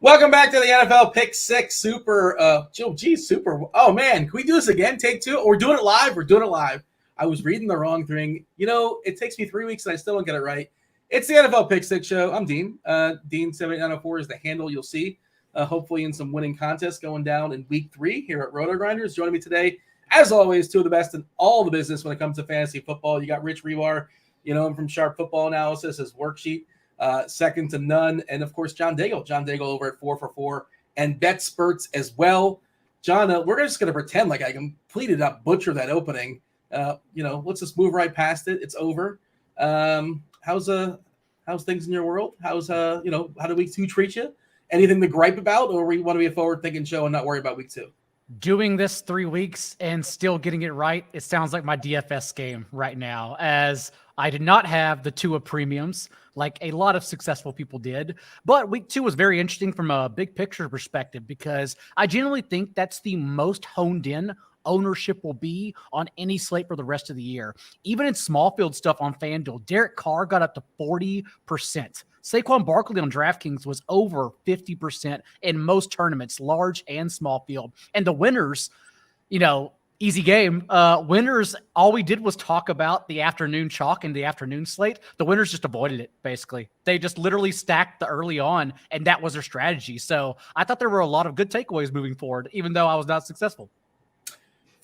Welcome back to the NFL Pick 6 Super. Super. Oh, man. Can we do this again? Take two? We're doing it live. We're doing it live. I was reading the wrong thing. You know, it takes me 3 weeks and I still don't get it right. It's the NFL Pick 6 show. I'm Dean. Dean7904 is the handle you'll see. Hopefully in some winning contests going down in week 3 here at RotoGrinders. Joining me today, as always, two of the best in all the business when it comes to fantasy football. You got Rich Hribar, you know him from Sharp Football Analysis, his worksheet. Second to none. And of course, John Daigle. John Daigle over at 4for4 and Bet Spurts as well. John, we're just going to pretend like I completed up, butcher that opening. Let's just move right past it. It's over. How's things in your world? How did week 2 treat you? Anything to gripe about, or we want to be a forward-thinking show and not worry about week 2? Doing this 3 weeks and still getting it right, it sounds like my DFS game right now, as I did not have the Tua premiums like a lot of successful people did. But week 2 was very interesting from a big picture perspective because I generally think that's the most honed in ownership will be on any slate for the rest of the year. Even in small field stuff on Fanduel, Derek Carr got up to 40%. Saquon Barkley on DraftKings was over 50% in most tournaments, large and small field. And the winners, easy game. Winners, all we did was talk about the afternoon chalk and the afternoon slate. The winners just avoided it, basically. They just literally stacked the early on, and that was their strategy. So I thought there were a lot of good takeaways moving forward, even though I was not successful.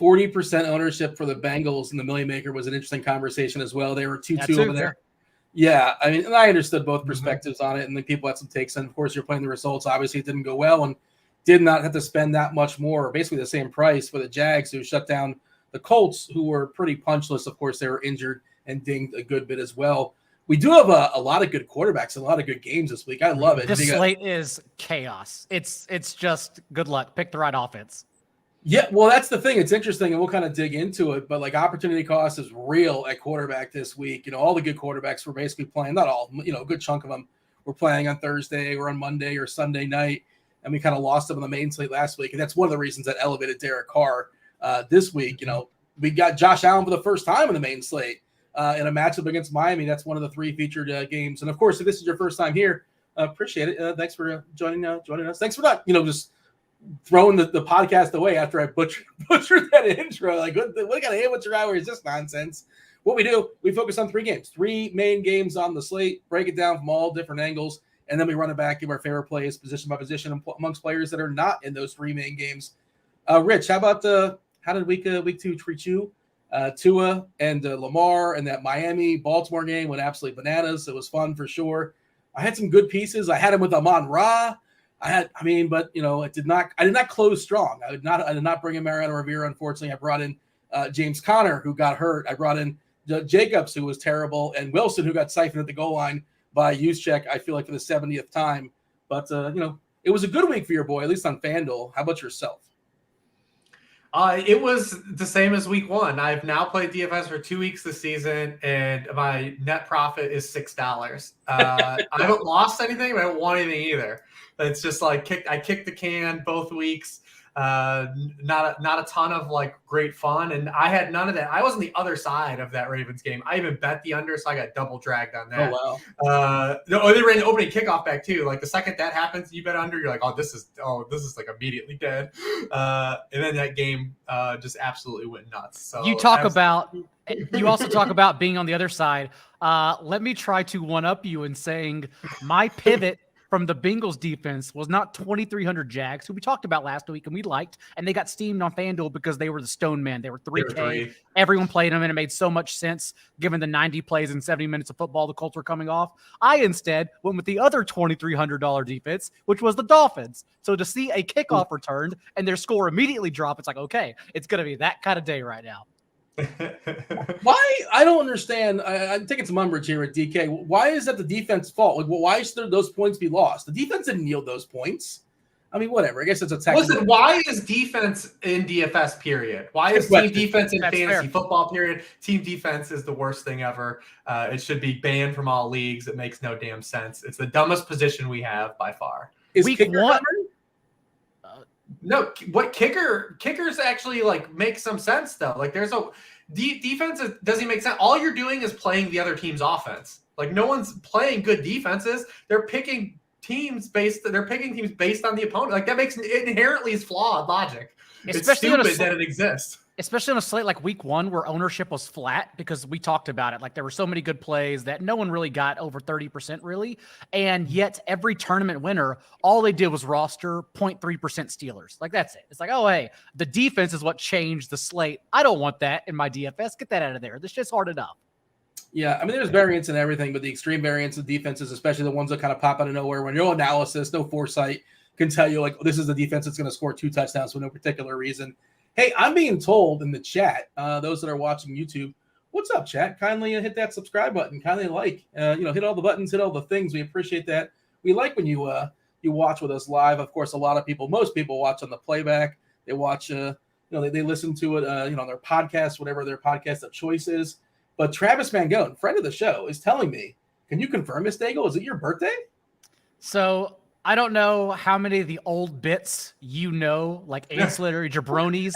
40% ownership for the Bengals and the Million Maker was an interesting conversation as well. They were 2-2 over there. Yeah, I mean, and I understood both perspectives on it, and the people had some takes. And of course, you're playing the results. Obviously, it didn't go well, and did not have to spend that much more, basically the same price for the Jags, who shut down the Colts, who were pretty punchless. Of course, they were injured and dinged a good bit as well. We do have a lot of good quarterbacks, a lot of good games this week. I love it. The slate is chaos. It's just good luck. Pick the right offense. Yeah, well, that's the thing. It's interesting, and we'll kind of dig into it. But like, opportunity cost is real at quarterback this week. All the good quarterbacks were basically playing. Not all, a good chunk of them were playing on Thursday or on Monday or Sunday night, and we kind of lost them on the main slate last week. And that's one of the reasons that elevated Derek Carr this week. We got Josh Allen for the first time in the main slate in a matchup against Miami. That's one of the 3 featured games. And of course, if this is your first time here, appreciate it. Thanks for joining us. Thanks for not, just throwing the podcast away after I butchered that intro. Like, what kind of amateur hour is this nonsense? What we do, we focus on 3 games, 3 main games on the slate, break it down from all different angles, and then we run it back, give our favorite plays position by position amongst players that are not in those 3 main games. Rich, how did week 2 treat you? Tua and Lamar and that Miami-Baltimore game went absolutely bananas. It was fun for sure. I had some good pieces. I had him with Amon-Ra. It did not. I did not close strong. I did not bring in Mariano Rivera. Unfortunately, I brought in James Conner, who got hurt. I brought in Jacobs, who was terrible, and Wilson, who got siphoned at the goal line by Juszczyk, I feel like, for the 70th time. But it was a good week for your boy, at least on FanDuel. How about yourself? It was the same as week 1. I've now played DFS for 2 weeks this season, and my net profit is $6. I haven't lost anything, but I haven't won anything either. It's just like I kicked the can both weeks. Not a ton of like great fun, and I had none of that. I was on the other side of that Ravens game. I even bet the under, so I got double dragged on that. Oh wow! They ran the opening kickoff back too. Like the second that happens, you bet under. You're like, this is like immediately dead. And then that game just absolutely went nuts. So you also talk about being on the other side. Let me try to one up you in saying my pivot from the Bengals defense was not 2,300 Jags, who we talked about last week and we liked, and they got steamed on FanDuel because they were the stone man. They were 3K. Everyone played them, and it made so much sense given the 90 plays and 70 minutes of football the Colts were coming off. I instead went with the other $2,300 defense, which was the Dolphins. So to see a kickoff returned and their score immediately drop, it's like, okay, it's going to be that kind of day right now. Why? I don't understand. I'm taking some umbrage here at DK. Why is that the defense fault? Like, why should those points be lost? The defense didn't yield those points. I mean, whatever. I guess it's a technical. Listen, why is defense in DFS period? Why is team defense in fantasy football period? Team defense is the worst thing ever. It should be banned from all leagues. It makes no damn sense. It's the dumbest position we have by far. Is week 1? No, what kickers actually like make some sense though. Like there's a defense doesn't make sense. All you're doing is playing the other team's offense. Like no one's playing good defenses. They're picking they're picking teams based on the opponent. Like that makes it inherently is flawed logic. Especially it's stupid that it exists. Especially on a slate like week 1 where ownership was flat because we talked about it. Like there were so many good plays that no one really got over 30% really. And yet every tournament winner, all they did was roster 0.3% Steelers. Like that's it. It's like, oh, hey, the defense is what changed the slate. I don't want that in my DFS. Get that out of there. This shit's hard enough. Yeah, I mean, there's variance in everything, but the extreme variance of defenses, especially the ones that kind of pop out of nowhere when no analysis, no foresight can tell you, like, this is the defense that's going to score 2 touchdowns for no particular reason. Hey, I'm being told in the chat, those that are watching YouTube, what's up, chat? Kindly hit that subscribe button. Kindly hit all the buttons, hit all the things. We appreciate that. We like when you watch with us live. Of course, most people watch on the playback. They watch, they listen to it, on their podcast, whatever their podcast of choice is. But Travis Mangone, friend of the show, is telling me, can you confirm, Miss Daigle, is it your birthday? So I don't know how many of the old bits like ancillary jabronis,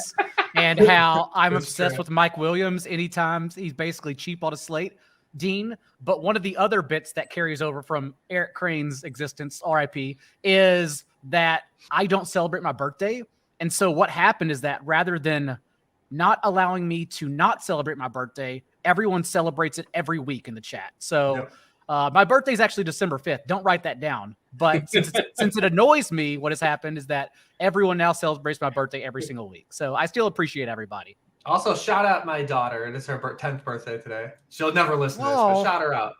and how I'm obsessed with Mike Williams anytime he's basically cheap on a slate, Dean. But one of the other bits that carries over from Eric Crane's existence, RIP, is that I don't celebrate my birthday. And so what happened is that rather than not allowing me to not celebrate my birthday, everyone celebrates it every week in the chat. So my birthday is actually December 5th. Don't write that down. But since it annoys me, what has happened is that everyone now celebrates my birthday every single week. So I still appreciate everybody. Also, shout out my daughter. It is her 10th birthday today. She'll never listen to this, but shout her out.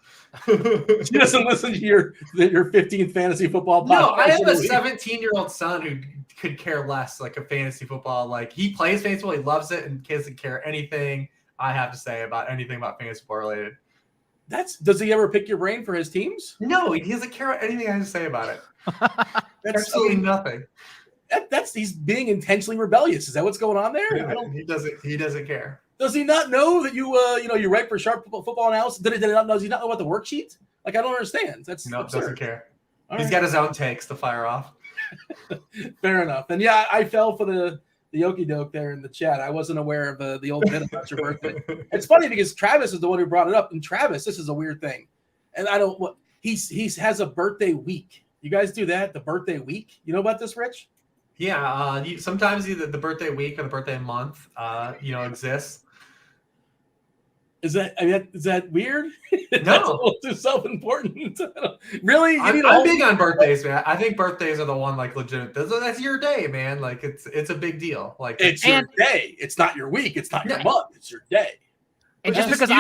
She doesn't listen to your 15th fantasy football podcast. No, I have a 17-year-old son who could care less, like, a fantasy football. Like, he plays fantasy football, he loves it, and doesn't care anything I have to say about anything about fantasy football related. Does he ever pick your brain for his teams? No, he doesn't care about anything I have to say about it. Absolutely nothing. He's being intentionally rebellious. Is that what's going on there? He doesn't care. Does he not know that you write for Sharp Football Analysis? Does he not know about the worksheet? Like, I don't understand. That's absurd. Doesn't care. He's got his own takes to fire off. Fair enough. And yeah, I fell for the okie doke there in the chat. I wasn't aware of the old bit about your birthday. It's funny because Travis is the one who brought it up. And Travis, this is a weird thing. And he has a birthday week. You guys do that? The birthday week? You know about this, Rich? Yeah. Sometimes either the birthday week or the birthday month, exists. Is that weird? No. That's a little too self-important. Really? I'm big on birthdays, man. I think birthdays are the one, like, legitimate. That's your day, man. Like, it's a big deal. Like, it's your day. It's not your week. It's not your month. It's your day. And just because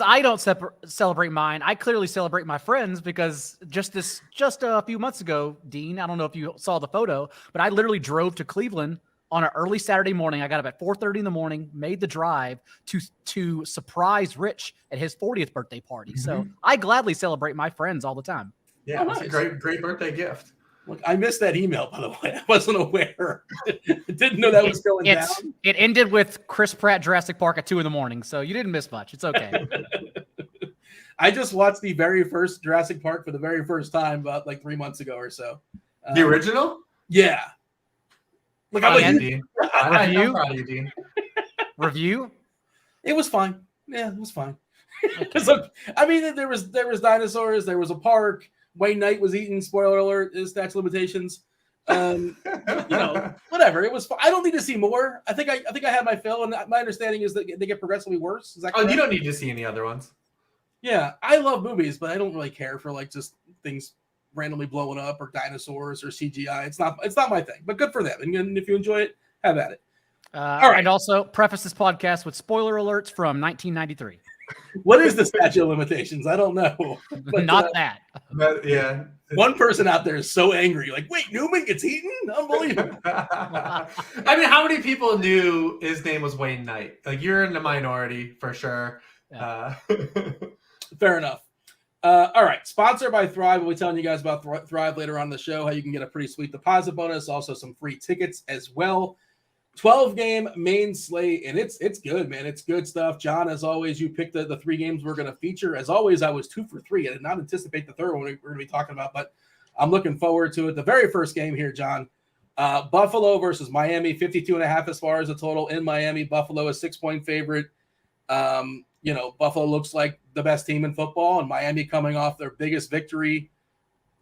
I don't celebrate mine, I clearly celebrate my friends because just a few months ago, Dean, I don't know if you saw the photo, but I literally drove to Cleveland on an early Saturday morning. I got up at 4:30 in the morning, made the drive to surprise Rich at his 40th birthday party. Mm-hmm. So I gladly celebrate my friends all the time. Yeah, nice. It's a great birthday gift. Look, I missed that email, by the way. I wasn't aware. Didn't know that was going down. It ended with Chris Pratt, Jurassic Park at 2 a.m, so you didn't miss much. It's okay. I just watched the very first Jurassic Park for the very first time about like 3 months ago or so. The original? Yeah. Look, I'm Dean. I'm proud of you, Dean. Review? It was fine. Yeah, it was fine. Okay. So, I mean, there was dinosaurs. There was a park. Wayne Knight was eating. Spoiler alert: is statute limitations. Whatever. It was fun. I don't need to see more. I think I had my fill, and my understanding is that they get progressively worse. Is that correct? You don't need to see any other ones. Yeah, I love movies, but I don't really care for like just things randomly blowing up or dinosaurs or CGI. It's not my thing. But good for them. And if you enjoy it, have at it. All right. And also preface this podcast with spoiler alerts from 1993. What is the statute of limitations? I don't know. But, Not that. Yeah. One person out there is so angry. Like, wait, Newman gets eaten? Unbelievable. I mean, how many people knew his name was Wayne Knight? Like, you're in the minority for sure. Yeah. Fair enough. All right. Sponsored by Thrive. We'll be telling you guys about Thrive later on in the show, how you can get a pretty sweet deposit bonus, also some free tickets as well. 12-game main slate, and it's good, man. It's good stuff. John, as always, you picked the 3 games we're going to feature. As always, I was 2 for 3. I did not anticipate the third one we're going to be talking about, but I'm looking forward to it. The very first game here, John, Buffalo versus Miami, 52.5 as far as the total in Miami. Buffalo is 6-point favorite. Buffalo looks like the best team in football, and Miami coming off their biggest victory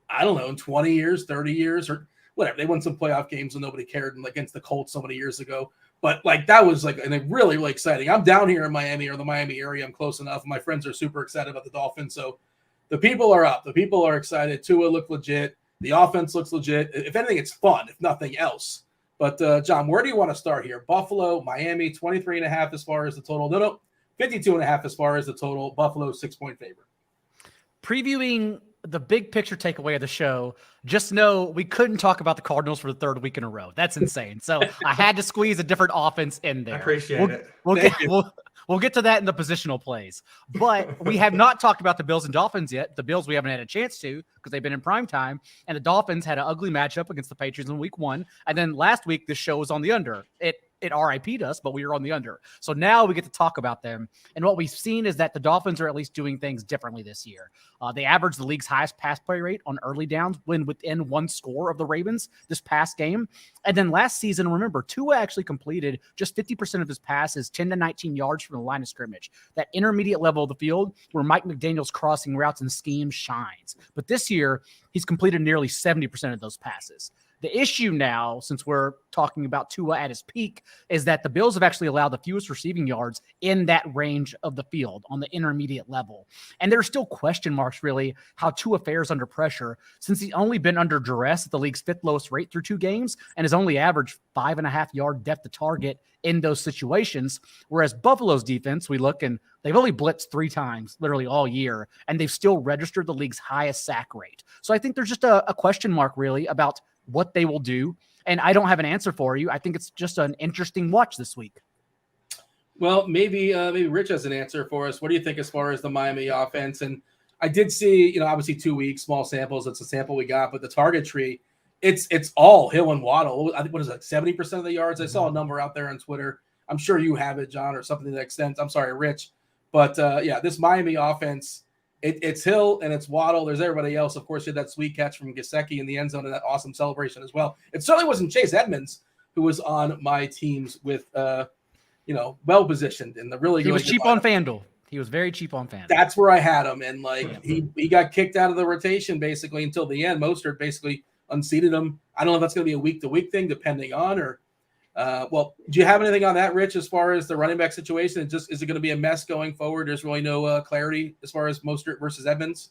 I don't know, in 20 years, 30 years, or whatever. They won some playoff games when nobody cared, like against the Colts so many years ago. But like that was like really, really exciting. I'm down here in Miami or the Miami area. I'm close enough. My friends are super excited about the Dolphins. So the people are up. The people are excited. Tua looked legit. The offense looks legit. If anything, it's fun, if nothing else. But John, where do you want to start here? Buffalo, Miami, 23.5 as far as the total. No, 52.5 as far as the total. Buffalo 6-point favorite. Previewing the big picture takeaway of the show, just know we couldn't talk about the Cardinals for the third week in a row. That's insane. So I had to squeeze a different offense in there. I appreciate it. We'll get to that in the positional plays. But we have not talked about the Bills and Dolphins yet. The Bills we haven't had a chance to because they've been in prime time. And the Dolphins had an ugly matchup against the Patriots in week 1. And then last week, this show was on the under. It RIP'd us, but we were on the under. So now we get to talk about them. And what we've seen is that the Dolphins are at least doing things differently this year. They averaged the league's highest pass play rate on early downs when within one score of the Ravens this past game. And then last season, remember, Tua actually completed just 50% of his passes, 10 to 19 yards from the line of scrimmage. That intermediate level of the field where Mike McDaniel's crossing routes and scheme shines. But this year, he's completed nearly 70% of those passes. The issue now, since we're talking about Tua at his peak, is that the Bills have actually allowed the fewest receiving yards in that range of the field on the intermediate level. And there are still question marks, really, how Tua fares under pressure, since he's only been under duress at the league's 5th lowest rate through 2 games and has only averaged 5.5 yard depth of target in those situations. Whereas Buffalo's defense, we look and they've only blitzed 3 times literally all year, and they've still registered the league's highest sack rate. So I think there's just a question mark, really, about what they will do. And I don't have an answer for you. I think it's just an interesting watch this week. Well, maybe Rich has an answer for us. What do you think as far as the Miami offense? And I did see, obviously 2 weeks, small samples. It's a sample we got, but the target tree, it's all Hill and Waddle. I think, what is it, 70% of the yards? I saw a number out there on Twitter. I'm sure you have it, John, or something to that extent. I'm sorry, Rich. But this Miami offense, it's Hill and it's Waddle. There's everybody else. Of course, you had that sweet catch from Gesicki in the end zone and that awesome celebration as well. It certainly wasn't Chase Edmonds, who was on my teams with, well positioned and the really. He was cheap on Fanduel. He was very cheap on Fanduel. That's where I had him, and he got kicked out of the rotation basically until the end. Mostert basically unseated him. I don't know if that's going to be a week-to-week thing, depending on or. Do you have anything on that, Rich, as far as the running back situation? Is it going to be a mess going forward? There's really no clarity as far as Mostert versus Edmonds.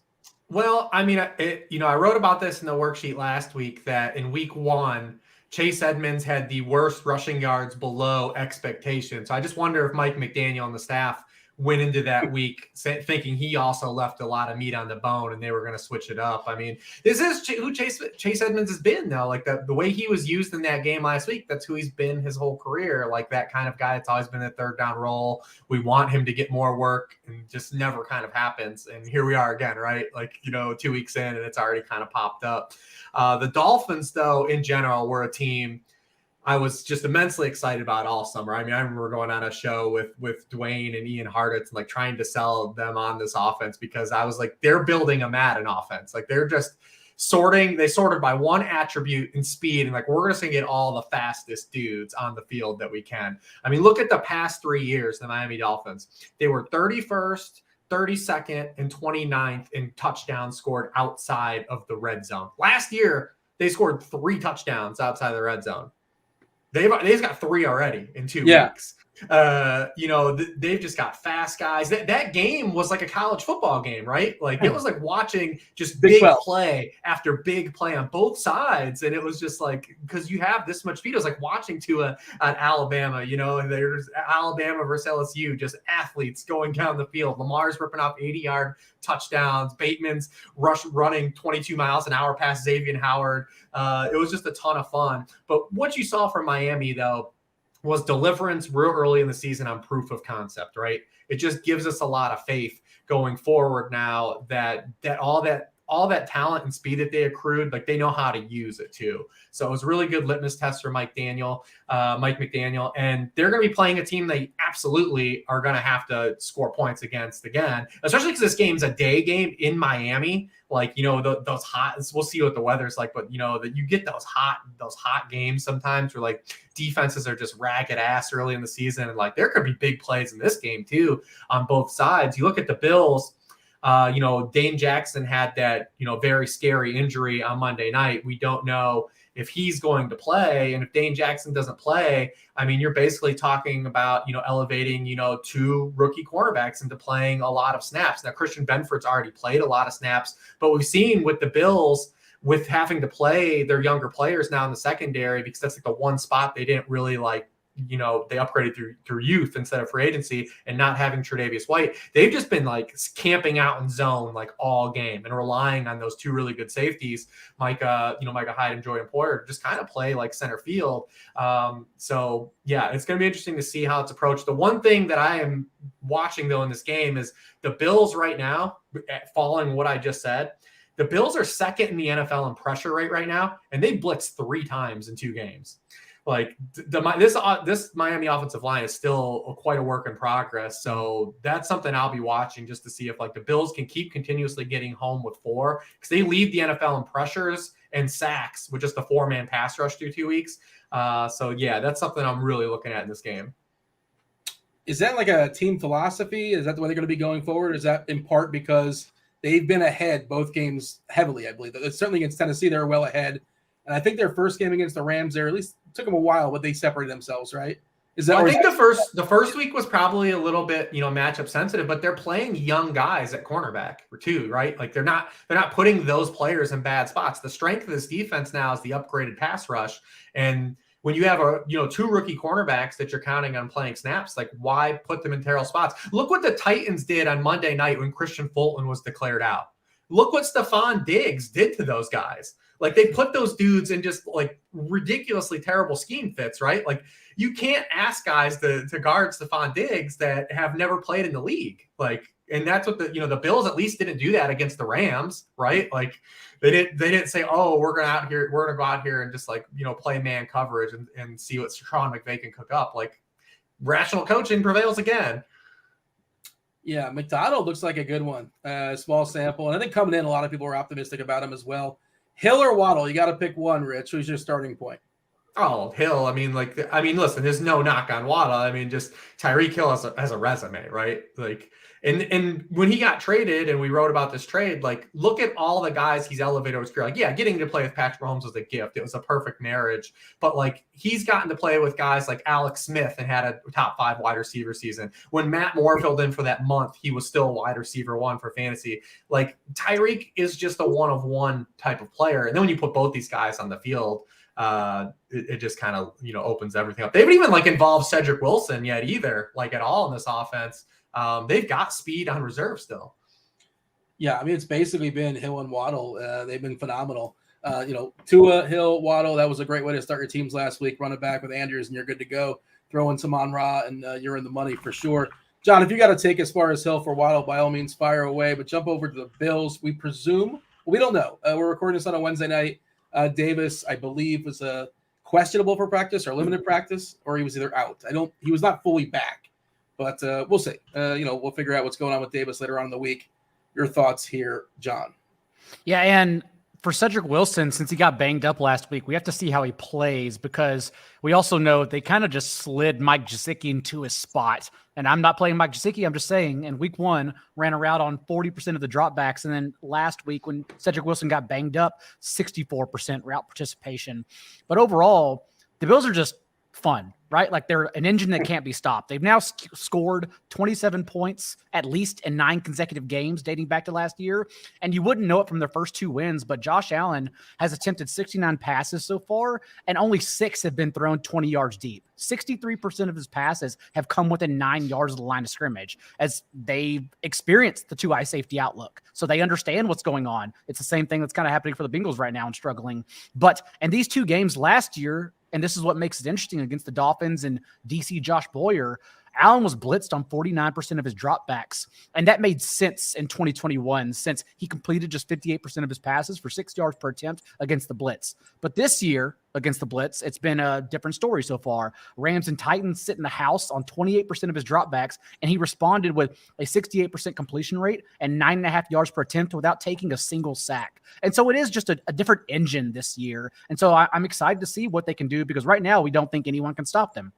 Well, I mean, I wrote about this in the worksheet last week that in week 1, Chase Edmonds had the worst rushing yards below expectation. So I just wonder if Mike McDaniel and the staff went into that week thinking he also left a lot of meat on the bone and they were going to switch it up. I mean, this is who Chase Edmonds has been, though. Like the way he was used in that game last week, that's who he's been his whole career. Like that kind of guy that's always been a third down role. We want him to get more work and just never kind of happens. And here we are again, right? 2 weeks in and it's already kind of popped up. The Dolphins, though, in general, were a team I was just immensely excited about all summer. I mean, I remember going on a show with Dwayne and Ian Hartitz and trying to sell them on this offense because I was like, they're building a Madden offense. They're just they sorted by one attribute and speed. And we're just going to get all the fastest dudes on the field that we can. I mean, look at the past 3 years, the Miami Dolphins. They were 31st, 32nd, and 29th in touchdowns scored outside of the red zone. Last year, they scored 3 touchdowns outside of the red zone. They've got 3 already in 2 weeks. They've just got fast guys. That game was like a college football game, right? It was like watching just big play after big play on both sides. And it was just because you have this much speed, it was like watching at Alabama, and there's Alabama versus LSU, just athletes going down the field. Lamar's ripping off 80-yard touchdowns. Bateman's running 22 miles an hour past Xavier Howard. It was just a ton of fun. But what you saw from Miami, though, was deliverance real early in the season on proof of concept, right? It just gives us a lot of faith going forward now that all that talent and speed that they accrued, they know how to use it too. So it was a really good litmus test for Mike McDaniel, and they're going to be playing a team they absolutely are going to have to score points against again, especially because this game's a day game in Miami. Those hot, we'll see what the weather's like, but that you get those hot games sometimes where defenses are just ragged ass early in the season. And there could be big plays in this game too on both sides. You look at the Bills. Dane Jackson had that, very scary injury on Monday night. We don't know if he's going to play. And if Dane Jackson doesn't play, I mean, you're basically talking about, elevating, 2 rookie cornerbacks into playing a lot of snaps. Now, Christian Benford's already played a lot of snaps, but we've seen with the Bills, with having to play their younger players now in the secondary, because that's like the one spot they didn't really they upgraded through youth instead of free agency, and not having Tre'Davious White, they've just been camping out in zone all game and relying on those 2 really good safeties, Micah Hyde and Jordan Poyer, to just kind of play center field. So yeah, it's going to be interesting to see how it's approached. The one thing that I am watching though in this game is the Bills right now, following what I just said. The Bills are second in the NFL in pressure rate right now, and they blitzed 3 times in 2 games. This Miami offensive line is still quite a work in progress. So that's something I'll be watching just to see if the Bills can keep continuously getting home with 4, because they lead the NFL in pressures and sacks with just a 4-man pass rush through 2 weeks. So yeah, that's something I'm really looking at in this game. Is that a team philosophy? Is that the way they're going to be going forward? Is that in part because they've been ahead both games heavily? I believe it's certainly against Tennessee, they were well ahead. And I think their first game against the Rams there, at least took them a while, but they separated themselves, right? I think the first week was probably a little bit, matchup sensitive, but they're playing young guys at cornerback too, right? They're not putting those players in bad spots. The strength of this defense now is the upgraded pass rush. And when you have 2 rookie cornerbacks that you're counting on playing snaps, why put them in terrible spots? Look what the Titans did on Monday night when Christian Fulton was declared out. Look what Stephon Diggs did to those guys. They put those dudes in just ridiculously terrible scheme fits, right? You can't ask guys to guard Stephon Diggs that have never played in the league. And that's what the Bills at least didn't do that against the Rams, right? They didn't say, oh, we're going to go out here and just play man coverage and see what Sean McVay can cook up. Rational coaching prevails again. Yeah, McDonald looks like a good one. Small sample. And I think coming in, a lot of people are optimistic about him as well. Hill or Waddle? You got to pick one, Rich. Who's your starting point? Oh, Hill. Listen, there's no knock on Waddle. Just Tyreek Hill has a resume, right? And when he got traded, and we wrote about this trade, look at all the guys he's elevated over his career. Getting to play with Patrick Mahomes was a gift. It was a perfect marriage. But he's gotten to play with guys like Alex Smith and had a top 5 wide receiver season. When Matt Moore filled in for that month, he was still wide receiver 1 for fantasy. Tyreek is just a one-of-one type of player. And then when you put both these guys on the field, it just kind of opens everything up. They haven't even involved Cedric Wilson yet either, at all in this offense. They've got speed on reserve still. Yeah, it's basically been Hill and Waddle. They've been phenomenal. Tua, Hill, Waddle, that was a great way to start your teams last week. Run it back with Andrews, and you're good to go. Throw in some Amon-Ra, and you're in the money for sure. John, if you got to take as far as Hill for Waddle, by all means, fire away. But jump over to the Bills. We presume – we don't know. We're recording this on a Wednesday night. Davis, I believe, was questionable for practice or limited practice, or he was either out. He was not fully back, but we'll see. We'll figure out what's going on with Davis later on in the week. Your thoughts here, John? Yeah, and for Cedric Wilson, since he got banged up last week, we have to see how he plays, because we also know they kind of just slid Mike Gesicki into his spot. And I'm not playing Mike Gesicki. I'm just saying, in week 1, ran a route on 40% of the dropbacks. And then last week, when Cedric Wilson got banged up, 64% route participation. But overall, the Bills are just fun, right? They're an engine that can't be stopped. They've now scored 27 points at least in 9 consecutive games dating back to last year. And you wouldn't know it from their first 2 wins, but Josh Allen has attempted 69 passes so far, and only 6 have been thrown 20 yards deep. 63% of his passes have come within 9 yards of the line of scrimmage, as they've experienced the 2-eye safety outlook. So they understand what's going on. It's the same thing that's kind of happening for the Bengals right now and struggling. But in these 2 games last year, and this is what makes it interesting against the Dolphins and DC Josh Boyer, Allen was blitzed on 49% of his dropbacks. And that made sense in 2021, since he completed just 58% of his passes for 6 yards per attempt against the blitz. But this year against the blitz, it's been a different story so far. Rams and Titans sit in the house on 28% of his dropbacks, and he responded with a 68% completion rate and 9.5 yards per attempt without taking a single sack. And so it is just a different engine this year. And so I'm excited to see what they can do, because right now we don't think anyone can stop them.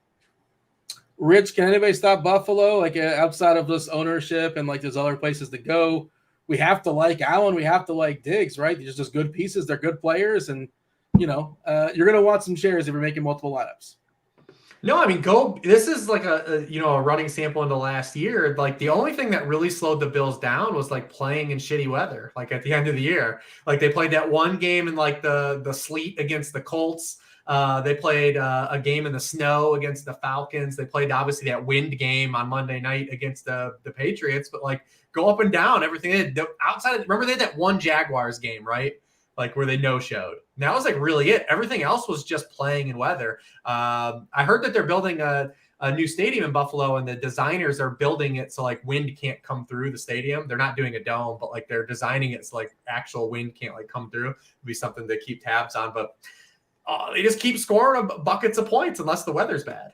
Rich, can anybody stop Buffalo? Outside of this ownership and there's other places to go, we have to like Allen, we have to like Diggs, right? These are just good pieces. They're good players, and you're going to want some shares if you're making multiple lineups. No, I mean, this is like a running sample into last year. Like the only thing that really slowed the Bills down was like playing in shitty weather. Like at the end of the year, like they played that one game in like the sleet against the Colts. They played a game in the snow against the Falcons. They played obviously that wind game on Monday night against the Patriots. But like go up and down everything. Outside, remember they had that one Jaguars game, right? Like where they no-showed. And that was like really it. Everything else was just playing in weather. I heard that they're building a new stadium in Buffalo, and the designers are building it so like wind can't come through the stadium. They're not doing a dome, but like they're designing it so like actual wind can't like come through. It'd be something to keep tabs on. But they just keep scoring buckets of points unless the weather's bad.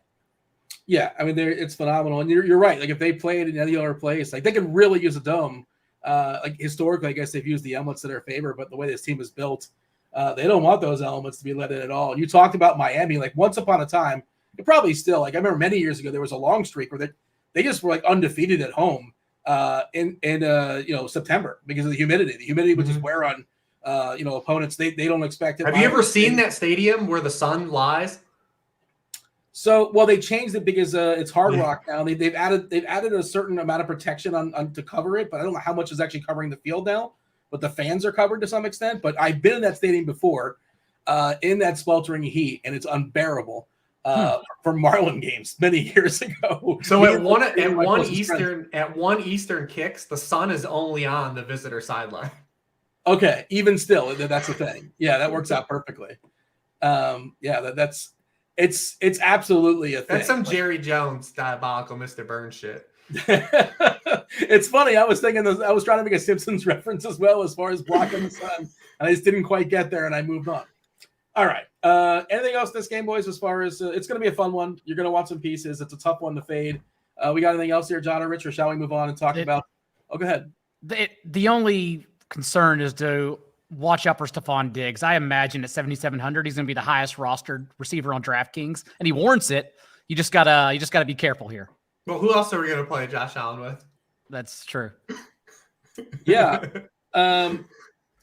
Yeah, I mean, it's phenomenal. And you're right. Like if they played in any other place, like they could really use a dome. Like historically, I guess they've used the elements to their favor, but the way this team is built, they don't want those elements to be let in at all. You talked about Miami, like once upon a time, it probably still, like I remember many years ago, there was a long streak where they just were like undefeated at home in September because of the humidity. The humidity would just wear on opponents. They don't expect it. Have you ever seen that stadium where the sun lies? So, well, they changed it because it's Hard Rock now. They've added a certain amount of protection on to cover it, but I don't know how much is actually covering the field now. But the fans are covered to some extent. But I've been in that stadium before, in that sweltering heat, and it's unbearable for Marlin games many years ago. So at one Eastern kicks, the sun is only on the visitor sideline. Okay, even still, that's the thing. Yeah, that works out perfectly. It's absolutely a thing. That's some Jerry Jones diabolical Mr. Burns shit. It's funny. I was thinking I was trying to make a Simpsons reference as well as far as blocking the sun, and I just didn't quite get there, and I moved on. All right. Anything else in this game, boys? As far as it's going to be a fun one. You're going to want some pieces. It's a tough one to fade. We got anything else here, John or Rich, or shall we move on and talk about? Oh, go ahead. The only concern is to watch out for Stephon Diggs. I imagine at 7,700, he's going to be the highest rostered receiver on DraftKings, and he warrants it. You just gotta be careful here. Well, who else are we going to play Josh Allen with? That's true. Yeah.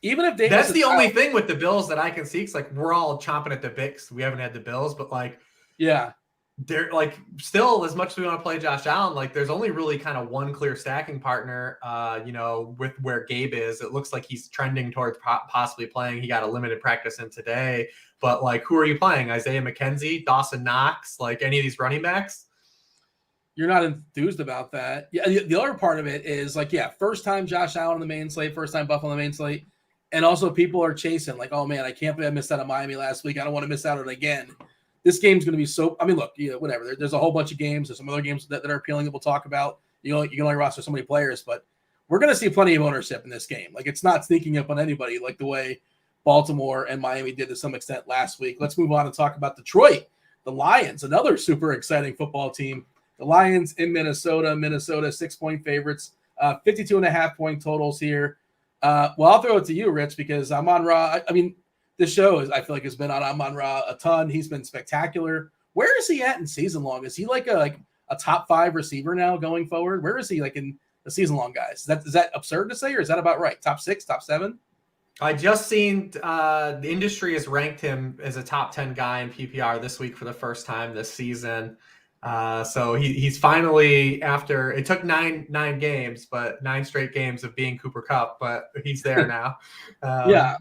Even if Davis that's the only thing with the Bills that I can see. It's like we're all chomping at the bits. We haven't had the Bills, but like, yeah, they're like still as much as we want to play Josh Allen. Like, there's only really kind of one clear stacking partner. With where Gabe is, it looks like he's trending towards possibly playing. He got a limited practice in today, but like, who are you playing? Isaiah McKenzie, Dawson Knox, like any of these running backs? You're not enthused about that. Yeah, the other part of it is like, yeah, first time Josh Allen on the main slate, first time Buffalo on the main slate. And also people are chasing like, oh man, I can't believe I missed out on Miami last week. I don't want to miss out on it again. This game's going to be so, I mean, look, whatever. There's a whole bunch of games. There's some other games that are appealing that we'll talk about. You can only roster so many players, but we're going to see plenty of ownership in this game. Like, it's not sneaking up on anybody like the way Baltimore and Miami did to some extent last week. Let's move on and talk about Detroit, the Lions, another super exciting football team. The Lions in Minnesota, 6-point favorites, 52.5 point totals here. Well, I'll throw it to you, Rich, because Amon-Ra, I mean, this show I feel like has been on Amon-Ra a ton. He's been spectacular. Where is he at in season long? Is he like a top 5 receiver now going forward? Where is he like in the season long guys? Is that absurd to say, or is that about right? Top 6, top 7? I just seen the industry has ranked him as a top 10 guy in PPR this week for the first time this season. So he's finally, after it took nine games, but 9 straight games of being Cooper Kupp, but he's there now. Yeah.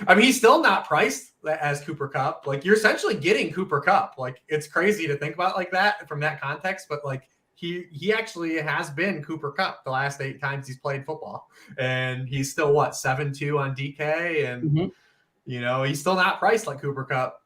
I mean, he's still not priced as Cooper Kupp. Like, you're essentially getting Cooper Kupp. Like, it's crazy to think about like that from that context, but like he actually has been Cooper Kupp the last 8 times he's played football, and he's still 7-2 on DK, and he's still not priced like Cooper Kupp.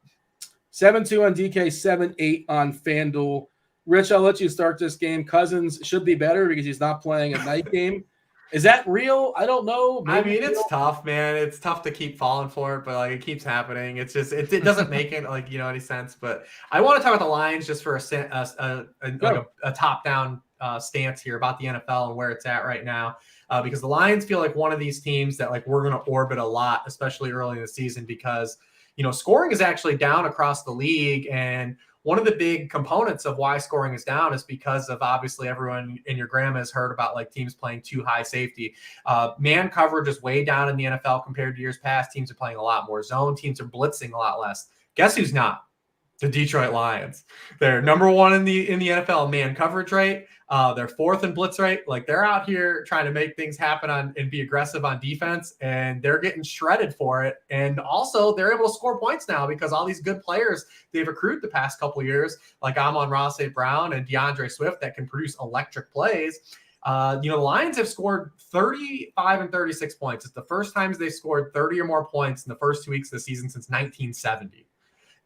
7-2 on DK, 7-8 on FanDuel. Rich, I'll let you start this game. Cousins should be better because he's not playing a night game. Is that real? I don't know. Maybe it's tough, man. It's tough to keep falling for it, but like it keeps happening. It's just it doesn't make it like any sense. But I want to talk about the Lions just for a top-down stance here about the NFL and where it's at right now, because the Lions feel like one of these teams that like we're going to orbit a lot, especially early in the season, because scoring is actually down across the league. And one of the big components of why scoring is down is because of obviously everyone in your grandma has heard about like teams playing too high safety. Man coverage is way down in the NFL compared to years past. Teams are playing a lot more zone. Teams are blitzing a lot less. Guess who's not? The Detroit Lions. They're number one in the NFL man coverage rate. They're fourth in blitz rate. Like they're out here trying to make things happen and be aggressive on defense, and they're getting shredded for it. And also they're able to score points now because all these good players they've accrued the past couple of years, like Amon-Ra St. Brown and DeAndre Swift, that can produce electric plays. The Lions have scored 35 and 36 points. It's the first times they've scored 30 or more points in the first 2 weeks of the season since 1970.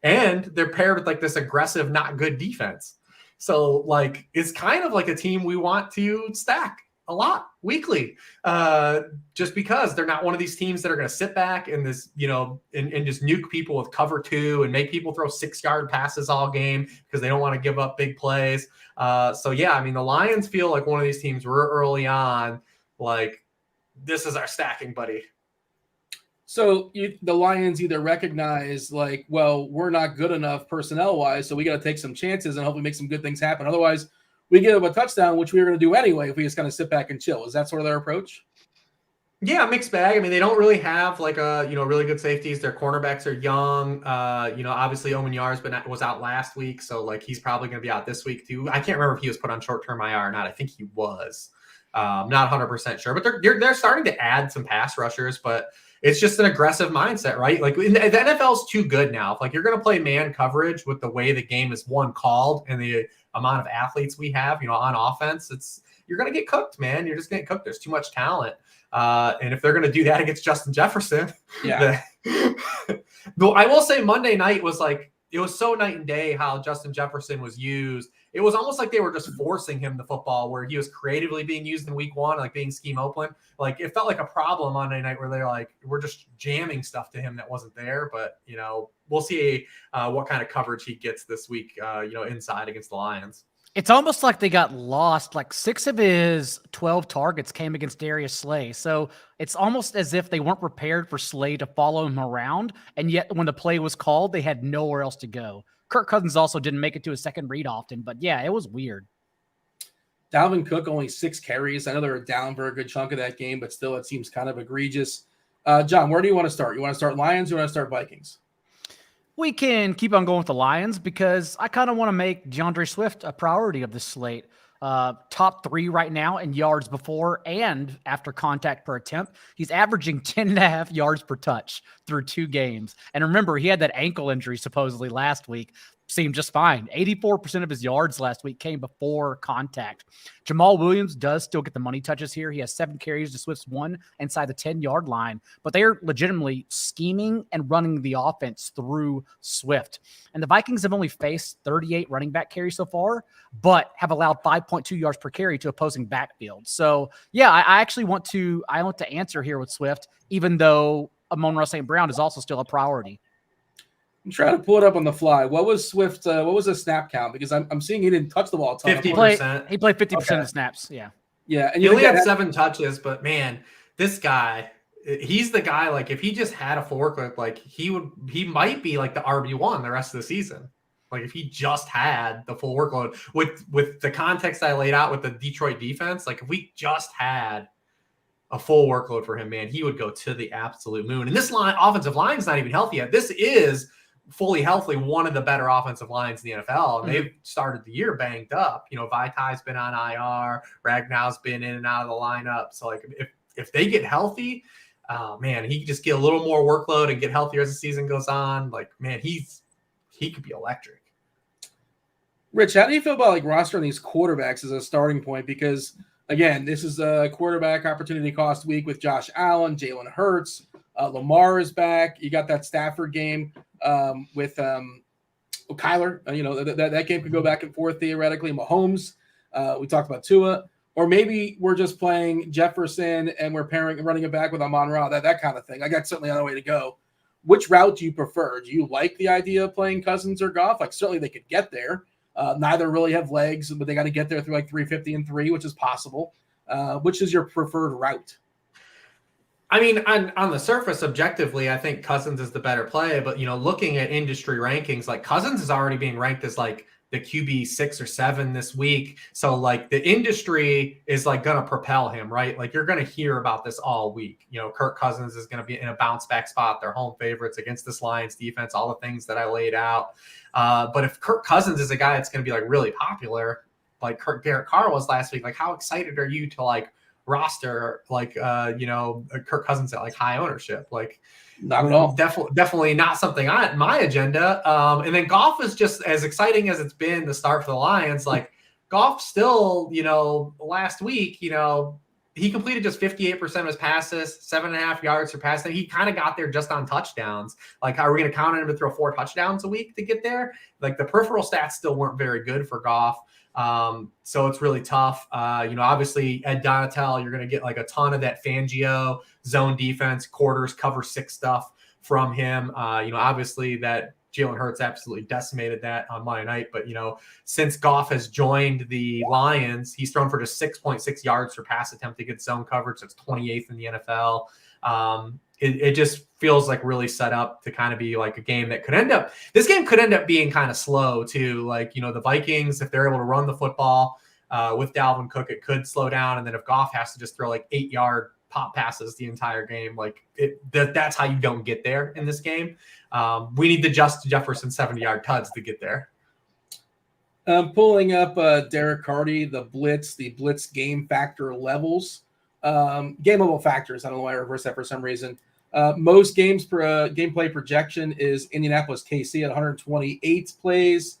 And they're paired with like this aggressive, not good defense. So like, it's kind of like a team we want to stack a lot weekly, just because they're not one of these teams that are going to sit back and this, and just nuke people with cover 2 and make people throw 6-yard passes all game because they don't want to give up big plays. So yeah, I mean, the Lions feel like one of these teams we're early on, like this is our stacking buddy. So the Lions either recognize like, well, we're not good enough personnel-wise, so we got to take some chances and hopefully make some good things happen. Otherwise, we give them a touchdown, which we were going to do anyway if we just kind of sit back and chill. Is that sort of their approach? Yeah, mixed bag. I mean, they don't really have like really good safeties. Their cornerbacks are young. Obviously Omen Yar's was out last week, so like he's probably going to be out this week too. I can't remember if he was put on short-term IR or not. I think he was. Not 100% sure, but they're starting to add some pass rushers, but it's just an aggressive mindset, right? Like the NFL's too good now. If like you're going to play man coverage with the way the game is called and the amount of athletes we have, on offense, you're going to get cooked, man. You're just getting cooked. There's too much talent. And if they're going to do that against Justin Jefferson, yeah. Though I will say Monday night was like, it was so night and day how Justin Jefferson was used. It was almost like they were just forcing him the football where he was creatively being used in week 1, like being scheme open. Like it felt like a problem Monday night where they're like, we're just jamming stuff to him that wasn't there. But, we'll see what kind of coverage he gets this week, inside against the Lions. It's almost like they got lost. Like 6 of his 12 targets came against Darius Slay. So it's almost as if they weren't prepared for Slay to follow him around. And yet when the play was called, they had nowhere else to go. Kirk Cousins also didn't make it to a second read often, but yeah, it was weird. Dalvin Cook, only 6 carries. I know they were down for a good chunk of that game, but still it seems kind of egregious. John, where do you want to start? You want to start Lions or you want to start Vikings? We can keep on going with the Lions because I kind of want to make DeAndre Swift a priority of this slate. Top 3 right now in yards before and after contact per attempt. He's averaging 10.5 yards per touch through 2 games. And remember, he had that ankle injury supposedly last week. Seemed just fine. 84% of his yards last week came before contact. Jamal Williams does still get the money touches here. He has 7 carries to Swift's 1 inside the 10-yard line, but they are legitimately scheming and running the offense through Swift. And the Vikings have only faced 38 running back carries so far, but have allowed 5.2 yards per carry to opposing backfield. So yeah, I actually want to answer here with Swift, even though Amon-Ra St. Brown is also still a priority. I'm trying to pull it up on the fly. What was Swift? What was the snap count? Because I'm seeing he didn't touch the ball a ton. 50%. He played 50% of the snaps. Yeah. Yeah. And he only had 7 touches, but man, this guy, he's the guy, like if he just had a full workload, like he might be like the RB1 the rest of the season. Like if he just had the full workload with the context I laid out with the Detroit defense, like if we just had a full workload for him, man, he would go to the absolute moon. And this offensive line is not even healthy yet. This is fully healthy, one of the better offensive lines in the NFL. And they've started the year banged up. Vitai's been on IR, Ragnow's been in and out of the lineup. So like if they get healthy, man, he could just get a little more workload and get healthier as the season goes on. Like, man, he could be electric. Rich, how do you feel about like rostering these quarterbacks as a starting point? Because again, this is a quarterback opportunity cost week with Josh Allen, Jalen Hurts, Lamar is back. You got that Stafford game with Kyler. That game could go back and forth theoretically. Mahomes, we talked about Tua, or maybe we're just playing Jefferson and we're running it back with Amon-Ra, that kind of thing. Like that's certainly another way to go. Which route do you prefer? Do you like the idea of playing Cousins or Goff? Like certainly they could get there. Neither really have legs, but they got to get there through like 350 and 3, which is possible. Which is your preferred route? I mean, on the surface, objectively, I think Cousins is the better play. But, looking at industry rankings, like Cousins is already being ranked as like the QB 6 or 7 this week. So like the industry is like going to propel him, right? Like you're going to hear about this all week. Kirk Cousins is going to be in a bounce back spot. They're home favorites against this Lions defense, all the things that I laid out. But if Kirk Cousins is a guy that's going to be like really popular, like Derek Carr was last week, like how excited are you to like roster like Kirk Cousins at like high ownership? Like not at all. Definitely not something on my agenda. And then Goff is just as exciting as it's been to start for the Lions. Like Goff still, last week, he completed just 58% of his passes, 7.5 yards per pass. And he kind of got there just on touchdowns. Like, are we going to count on him to throw 4 touchdowns a week to get there? Like the peripheral stats still weren't very good for Goff. So it's really tough. Obviously Ed Donatel, you're going to get like a ton of that Fangio zone defense, quarters, cover 6 stuff from him. Obviously that Jalen Hurts absolutely decimated that on Monday night. But, since Goff has joined the Lions, he's thrown for just 6.6 yards per pass attempt to get zone coverage. That's 28th in the NFL. It just feels like really set up to kind of be like a game that this game could end up being kind of slow too. Like, the Vikings, if they're able to run the football with Dalvin Cook, it could slow down. And then if Goff has to just throw like 8-yard pop passes the entire game, like that's how you don't get there in this game. We need the Justin Jefferson 70-yard tuds to get there. I'm pulling up Derek Carty, the blitz game factor levels. Gameable factors. I don't know why I reversed that for some reason. Most games per gameplay projection is Indianapolis KC at 128 plays,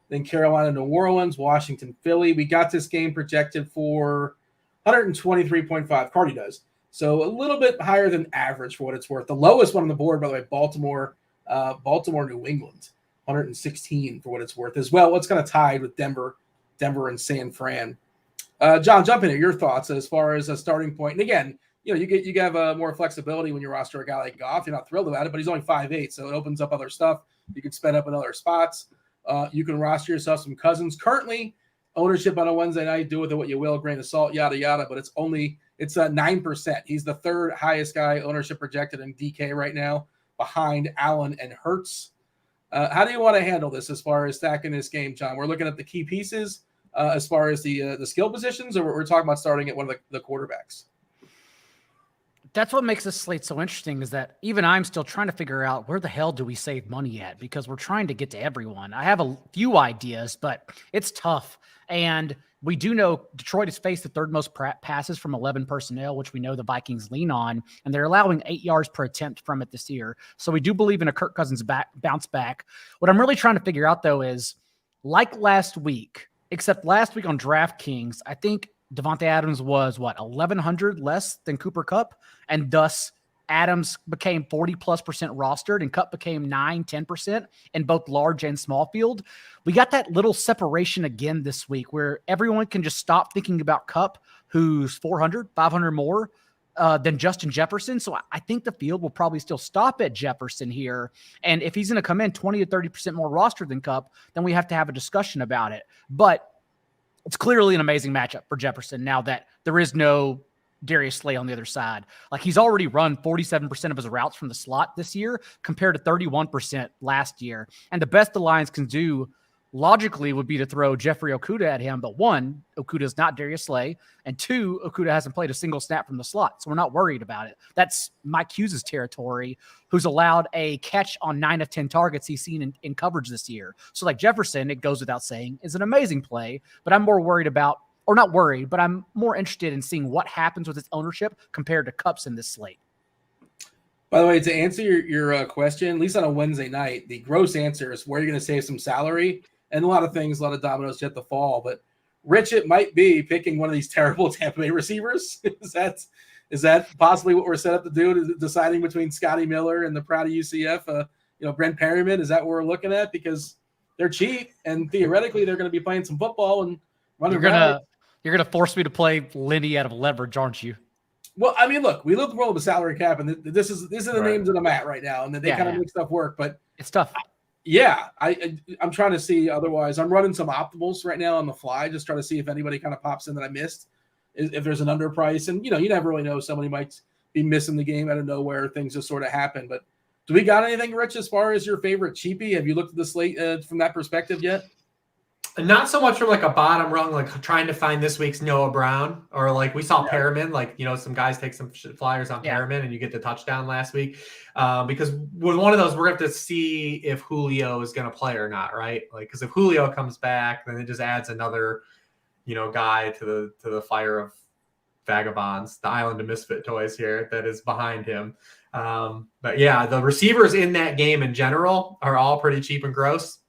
then Carolina New Orleans, Washington Philly. We got this game projected for 123.5. Cardi does. So a little bit higher than average for what it's worth. The lowest one on the board, by the way, Baltimore New England, 116 for what it's worth as well. What's kind of tied with Denver and San Fran. John, jump in here. Your thoughts as far as a starting point. And again, you have more flexibility when you roster a guy like Goff. You're not thrilled about it, but he's only 5'8", so it opens up other stuff. You can spend up in other spots. You can roster yourself some Cousins. Currently, ownership on a Wednesday night, do with it what you will, grain of salt, yada, yada, but it's 9%. He's the third highest guy ownership projected in DK right now, behind Allen and Hurts. How do you want to handle this as far as stacking this game, John? We're looking at the key pieces as far as the skill positions, or we're talking about starting at one of the quarterbacks? That's what makes this slate so interesting, is that even I'm still trying to figure out where the hell do we save money at, because we're trying to get to everyone. I have a few ideas, but it's tough. And we do know Detroit has faced the third most passes from 11 personnel, which we know the Vikings lean on, and they're allowing 8 yards per attempt from it this year. So we do believe in a Kirk Cousins bounce back. What I'm really trying to figure out, though, is like last week, except last week on DraftKings, I think Devontae Adams was 1,100 less than Cooper Kupp, and thus Adams became 40+% rostered and Kupp became 9-10% in both large and small field. We got that little separation again this week where everyone can just stop thinking about Kupp, who's 400, 500 more than Justin Jefferson. So I think the field will probably still stop at Jefferson here. And if he's going to come in 20 to 30% more rostered than Kupp, then we have to have a discussion about it. But it's clearly an amazing matchup for Jefferson now that there is no Darius Slay on the other side. Like, he's already run 47% of his routes from the slot this year compared to 31% last year. And the best the Lions can do logically would be to throw Jeffrey Okudah at him. But one, Okudah is not Darius Slay. And two, Okudah hasn't played a single snap from the slot. So we're not worried about it. That's Mike Hughes' territory, who's allowed a catch on 9 of 10 targets he's seen in coverage this year. So like Jefferson, it goes without saying, is an amazing play. But I'm more worried about, or not worried, but I'm more interested in seeing what happens with its ownership compared to Kupp's in this slate. By the way, to answer your question, at least on a Wednesday night, the gross answer is where you're going to save some salary. And a lot of things, a lot of dominoes yet to fall. But Rich, it might be picking one of these terrible Tampa Bay receivers. Is that possibly what we're set up to do, deciding between Scotty Miller and the proud of UCF, Brent Perryman? Is that what we're looking at? Because they're cheap, and theoretically they're going to be playing some football and running around. You're gonna force me to play Lenny out of leverage, aren't you? Well, I mean, look, we live the world of a salary cap, and this is the names that I'm at right now, and they kind of make stuff work. But it's tough. I'm trying to see. Otherwise, I'm running some optimals right now on the fly, just trying to see if anybody kind of pops in that I missed, if there's an underprice. And you never really know. Somebody might be missing the game out of nowhere. Things just sort of happen. But do we got anything, Rich, as far as your favorite cheapie? Have you looked at the slate from that perspective yet? Not so much from like a bottom rung, like trying to find this week's Noah Brown, or like we saw Perriman, like, some guys take some flyers on Perriman and you get the touchdown last week. Because with one of those, we're going to have to see if Julio is going to play or not, right? Like, because if Julio comes back, then it just adds another, guy to the fire of vagabonds, the island of misfit toys here that is behind him. But yeah, the receivers in that game in general are all pretty cheap and gross.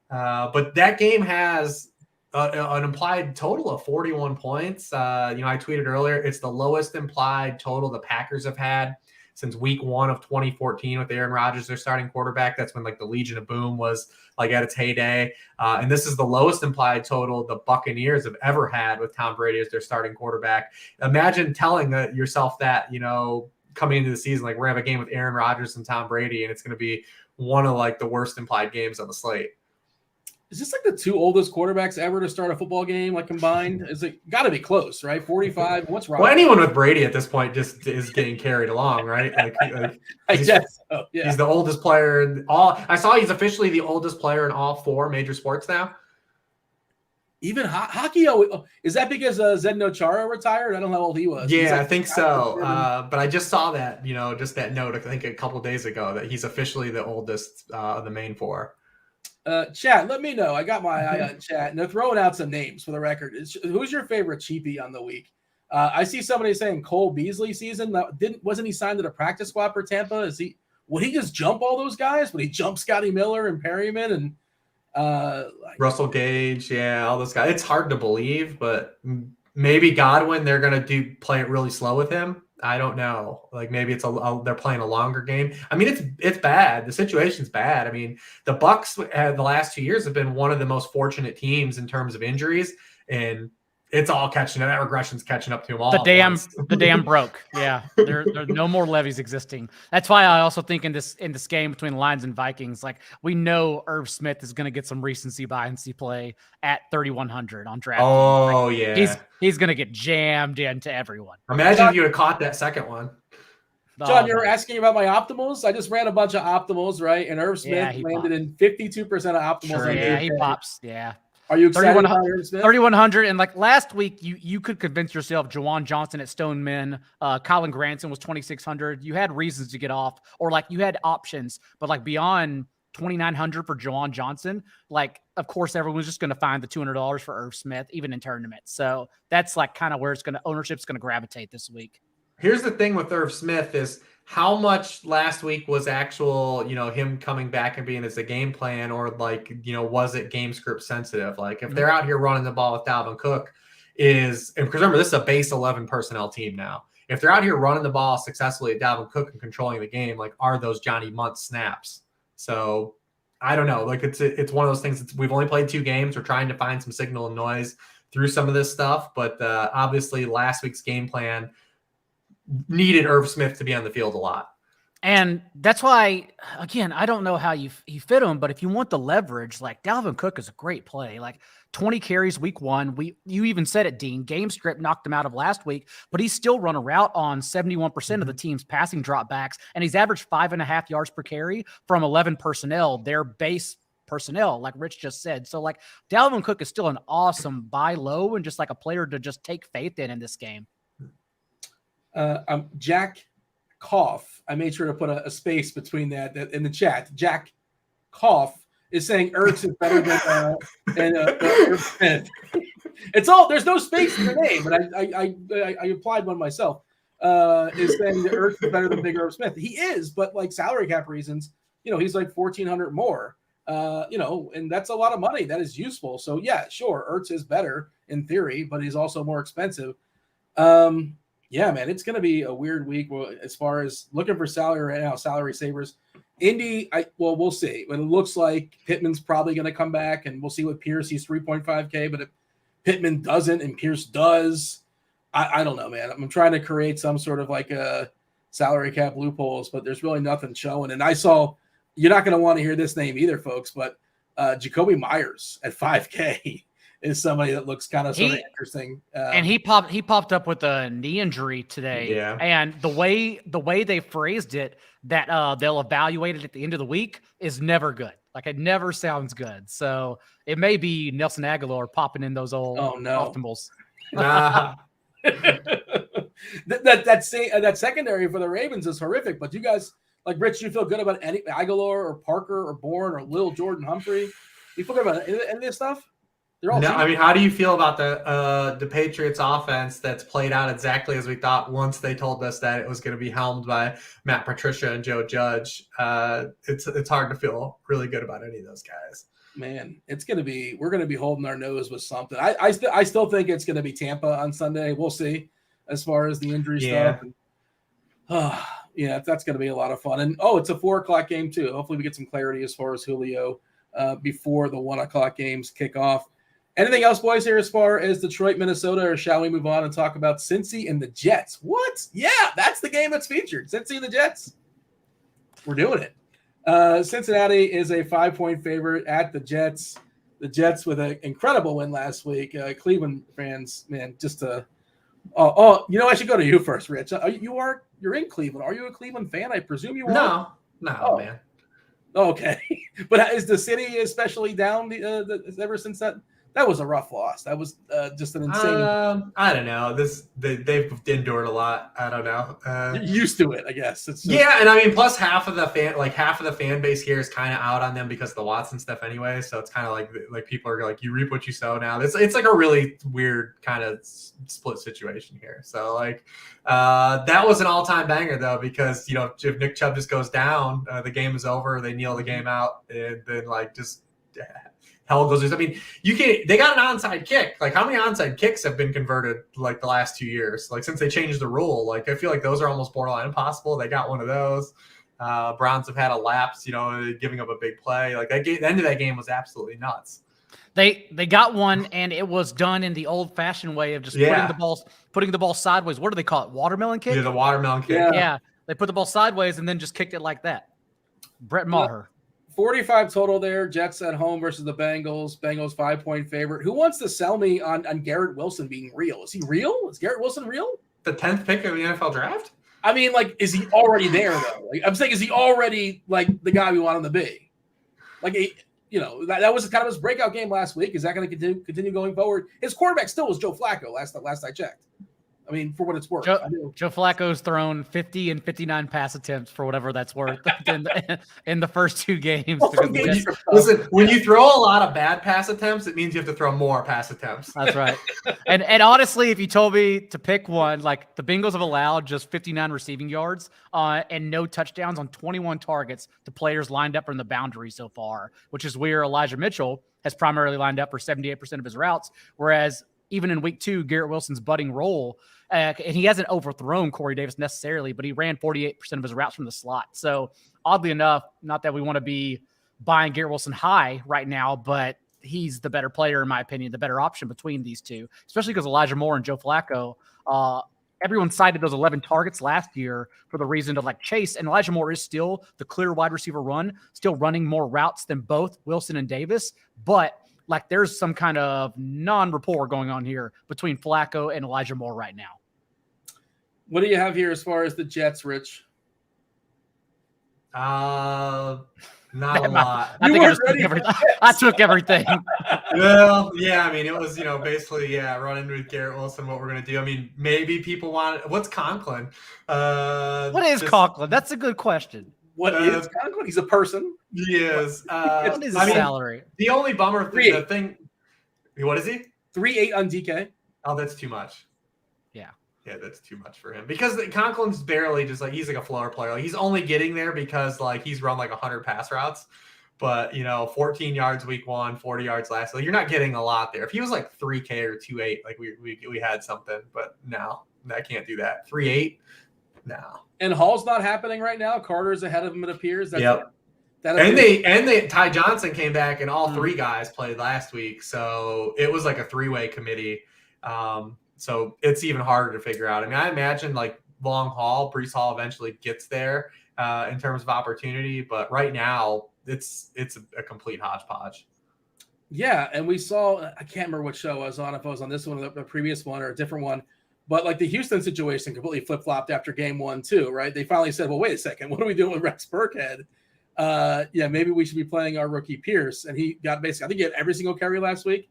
But that game has an implied total of 41 points. I tweeted earlier, it's the lowest implied total the Packers have had since week 1 of 2014 with Aaron Rodgers, their starting quarterback. That's when like the Legion of Boom was like at its heyday. And this is the lowest implied total the Buccaneers have ever had with Tom Brady as their starting quarterback. Imagine telling yourself that, coming into the season, like we're going to have a game with Aaron Rodgers and Tom Brady, and it's going to be one of like the worst implied games on the slate. Is this like the 2 oldest quarterbacks ever to start a football game, like combined? Is it got to be close, right? 45. What's wrong? Well, anyone with Brady at this point just is getting carried along, right? I guess so. Yeah. He's the oldest player in all. I saw he's officially the oldest player in all 4 major sports now. Even hockey. Is that because Zdeno Chara retired? I don't know how old he was. Yeah, I think so. But I just saw that, just that note, I think a couple of days ago, that he's officially the oldest of the main 4. Chat, let me know. I got my eye on chat, and they're throwing out some names for the record. Who's your favorite cheapie on the week? I see somebody saying Cole Beasley season. Wasn't he signed to the practice squad for Tampa? Would he just jump all those guys? Would he jump Scotty Miller and Perryman and Russell Gage? Yeah, all those guys. It's hard to believe, but maybe Godwin. They're gonna play it really slow with him. I don't know. Like maybe they're playing a longer game. I mean, it's bad. The situation's bad. I mean, the Bucks the last 2 years have been one of the most fortunate teams in terms of injuries, and it's all catching up. That regression's catching up to them all. The dam broke. Yeah, there's no more levies existing. That's why I also think in this game between Lions and Vikings, like we know Irv Smith is going to get some recency bias play at 3,100 on DraftKings. Oh yeah, he's going to get jammed into everyone. Imagine if you had caught that second one. John, you were asking about my optimals. I just ran a bunch of optimals, right? And Irv Smith landed in 52% of optimals. Sure, yeah, he pops. Yeah. Are you excited about Irv Smith? 3,100. And like last week, you could convince yourself Jawan Johnson at Stoneman, Colin Granson was 2,600. You had reasons to get off, or like you had options, but like beyond 2,900 for Jawan Johnson, like of course everyone's just going to find the $200 for Irv Smith, even in tournaments. So that's like kind of where ownership's going to gravitate this week. Here's the thing with Irv Smith is how much last week was actual, him coming back and being as a game plan, or like, was it game script sensitive? Like if they're out here running the ball with Dalvin Cook because remember, this is a base 11 personnel team now. If they're out here running the ball successfully at Dalvin Cook and controlling the game, like are those Johnny Munt snaps? So I don't know. Like it's one of those things. We've only played 2 games. We're trying to find some signal and noise through some of this stuff. But obviously last week's game plan needed Irv Smith to be on the field a lot. And that's why, again, I don't know how you fit him, but if you want the leverage, like Dalvin Cook is a great play. Like 20 carries week 1. You even said it, Dean. Game script knocked him out of last week, but he's still run a route on 71% of the team's passing dropbacks, and he's averaged 5.5 yards per carry from 11 personnel, their base personnel, like Rich just said. So like Dalvin Cook is still an awesome buy low and just like a player to just take faith in this game. Jack Koff. I made sure to put a space between that in the chat. Jack Koff is saying Ertz is better than Irv Smith. It's all, there's no space in the name, but I applied one myself. Is saying that Ertz is better than Big Irv Smith. He is, but like salary cap reasons, he's like 1,400 more. And that's a lot of money. That is useful. So yeah, sure, Ertz is better in theory, but he's also more expensive. Yeah, man, it's going to be a weird week as far as looking for salary right now, salary savers. Indy, we'll see. But it looks like Pittman's probably going to come back, and we'll see with Pierce. He's 3.5K, but if Pittman doesn't and Pierce does, I don't know, man. I'm trying to create some sort of like a salary cap loopholes, but there's really nothing showing. And I saw, you're not going to want to hear this name either, folks, but Jacoby Myers at 5K is somebody that looks kind of sort of interesting. And he popped up with a knee injury today. Yeah. And the way they phrased it, that they'll evaluate it at the end of the week, is never good. Like, it never sounds good. So it may be Nelson Aguilar popping in those old optimals. Nah. that secondary for the Ravens is horrific. But you guys, like Rich, you feel good about any Aguilar or Parker or Bourne or Lil Jordan Humphrey? You feel good about any of this stuff? They're all I mean, how do you feel about the Patriots offense that's played out exactly as we thought once they told us that it was going to be helmed by Matt Patricia and Joe Judge? It's hard to feel really good about any of those guys. Man, we're going to be holding our nose with something. I still think it's going to be Tampa on Sunday. We'll see as far as the injury stuff. And, that's going to be a lot of fun. And it's a 4:00 game too. Hopefully we get some clarity as far as Julio before the 1:00 games kick off. Anything else, boys, here as far as Detroit, Minnesota, or shall we move on and talk about Cincy and the Jets? What? Yeah, that's the game that's featured. Cincy and the Jets. We're doing it. Cincinnati is a 5-point favorite at the Jets. The Jets with an incredible win last week. Cleveland fans, man, just I should go to you first, Rich. You're in Cleveland. Are you a Cleveland fan? I presume you are. No, man. Okay, but is the city especially down ever since that? That was a rough loss. That was just an insane. I don't know. They've endured a lot. I don't know. You're used to it, I guess. And I mean, plus half of the fan base here is kind of out on them because of the Watson stuff anyway. So it's kind of like people are like, you reap what you sow now. It's like a really weird kind of split situation here. So that was an all-time banger though, because if Nick Chubb just goes down, the game is over. They kneel the game out, and then hell goes loose. I mean, they got an onside kick. Like, how many onside kicks have been converted the last 2 years? Since they changed the rule, I feel like those are almost borderline impossible. They got one of those. Browns have had a lapse, giving up a big play. The end of that game was absolutely nuts. They got one, and it was done in the old-fashioned way of just putting the ball sideways. What do they call it? Watermelon kick? Yeah, the watermelon kick. Yeah, they put the ball sideways and then just kicked it like that. Brett Maher. 45 total there. Jets at home versus the Bengals. Bengals 5-point favorite. Who wants to sell me on Garrett Wilson being real? Is he real? Is Garrett Wilson real? The 10th pick of the NFL draft? I mean, is he already there though? I'm saying, is he already the guy we want him to be? That was kind of his breakout game last week. Is that going to continue going forward? His quarterback still was Joe Flacco last I checked. I mean, for what it's worth. Joe Flacco's thrown 50 and 59 pass attempts for whatever that's worth in the first 2 games. Listen, when you throw a lot of bad pass attempts, it means you have to throw more pass attempts. That's right. And honestly, if you told me to pick one, the Bengals have allowed just 59 receiving yards and no touchdowns on 21 targets to players lined up from the boundary so far, which is where Elijah Mitchell has primarily lined up for 78% of his routes, whereas even in week 2, Garrett Wilson's budding role, and he hasn't overthrown Corey Davis necessarily, but he ran 48% of his routes from the slot. So oddly enough, not that we want to be buying Garrett Wilson high right now, but he's the better player, in my opinion, the better option between these two, especially because Elijah Moore and Joe Flacco, everyone cited those 11 targets last year for the reason to chase. And Elijah Moore is still the clear wide receiver still running more routes than both Wilson and Davis, but there's some kind of non-rapport going on here between Flacco and Elijah Moore right now. What do you have here as far as the Jets, Rich? Not a lot. I took everything. Well, yeah, I mean, it was, basically, running with Garrett Wilson, what we're going to do. I mean, maybe people want – what's Conklin? What is Conklin? That's a good question. What is Conklin? He's a person. He is. What is his salary? The only bummer thing. What is he? 3.8 on DK. Oh, that's too much. Yeah. Yeah, that's too much for him because Conklin's barely just he's a floor player. He's only getting there because he's run 100 pass routes, but 14 yards week 1, 40 yards last. You're not getting a lot there. If he was 3K or 2.8, we had something, but no, I can't do that. 3.8, no. And Hall's not happening right now. Carter's ahead of him, it appears. Yep. And Ty Johnson came back, and all 3 guys played last week, so it was a 3-way committee. So it's even harder to figure out. I mean, I imagine long haul, Breece Hall eventually gets there in terms of opportunity, but right now it's a complete hodgepodge. Yeah, and we saw, I can't remember what show I was on, if I was on this one or the previous one or a different one, but like the Houston situation completely flip-flopped after game 1 too, right? They finally said, well, wait a second, what are we doing with Rex Burkhead? Yeah, maybe we should be playing our rookie Pierce. And he got basically, I think he had every single carry last week.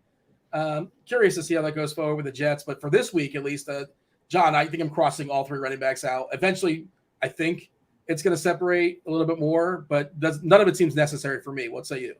Curious to see how that goes forward with the Jets, but for this week at least, John, I think I'm crossing all 3 running backs out. Eventually, I think it's going to separate a little bit more, but none of it seems necessary for me. What say you?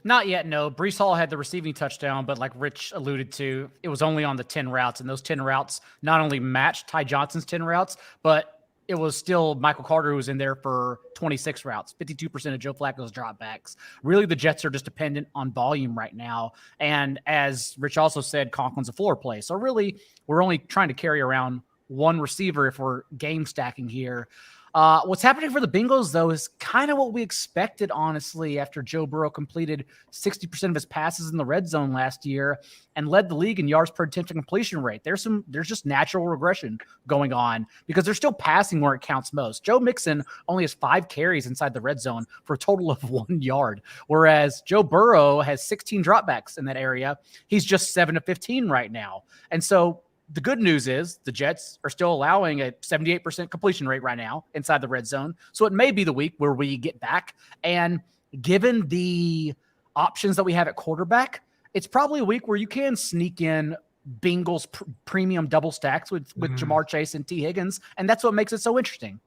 Not yet, no. Breece Hall had the receiving touchdown, but like Rich alluded to, it was only on the 10 routes, and those 10 routes not only matched Ty Johnson's 10 routes, but it was still Michael Carter who was in there for 26 routes, 52% of Joe Flacco's dropbacks. Really, the Jets are just dependent on volume right now. And as Rich also said, Conklin's a floor play. So really, we're only trying to carry around one receiver if we're game stacking here. What's happening for the Bengals, though, is kind of what we expected, honestly, after Joe Burrow completed 60% of his passes in the red zone last year and led the league in yards per attempt and completion rate. There's just natural regression going on because they're still passing where it counts most. Joe Mixon only has 5 carries inside the red zone for a total of 1 yard, whereas Joe Burrow has 16 dropbacks in that area. He's just 7 of 15 right now. And so the good news is the Jets are still allowing a 78% completion rate right now inside the red zone. So it may be the week where we get back. And given the options that we have at quarterback, it's probably a week where you can sneak in Bengals premium double stacks with Jamar Chase and T. Higgins. And that's what makes it so interesting.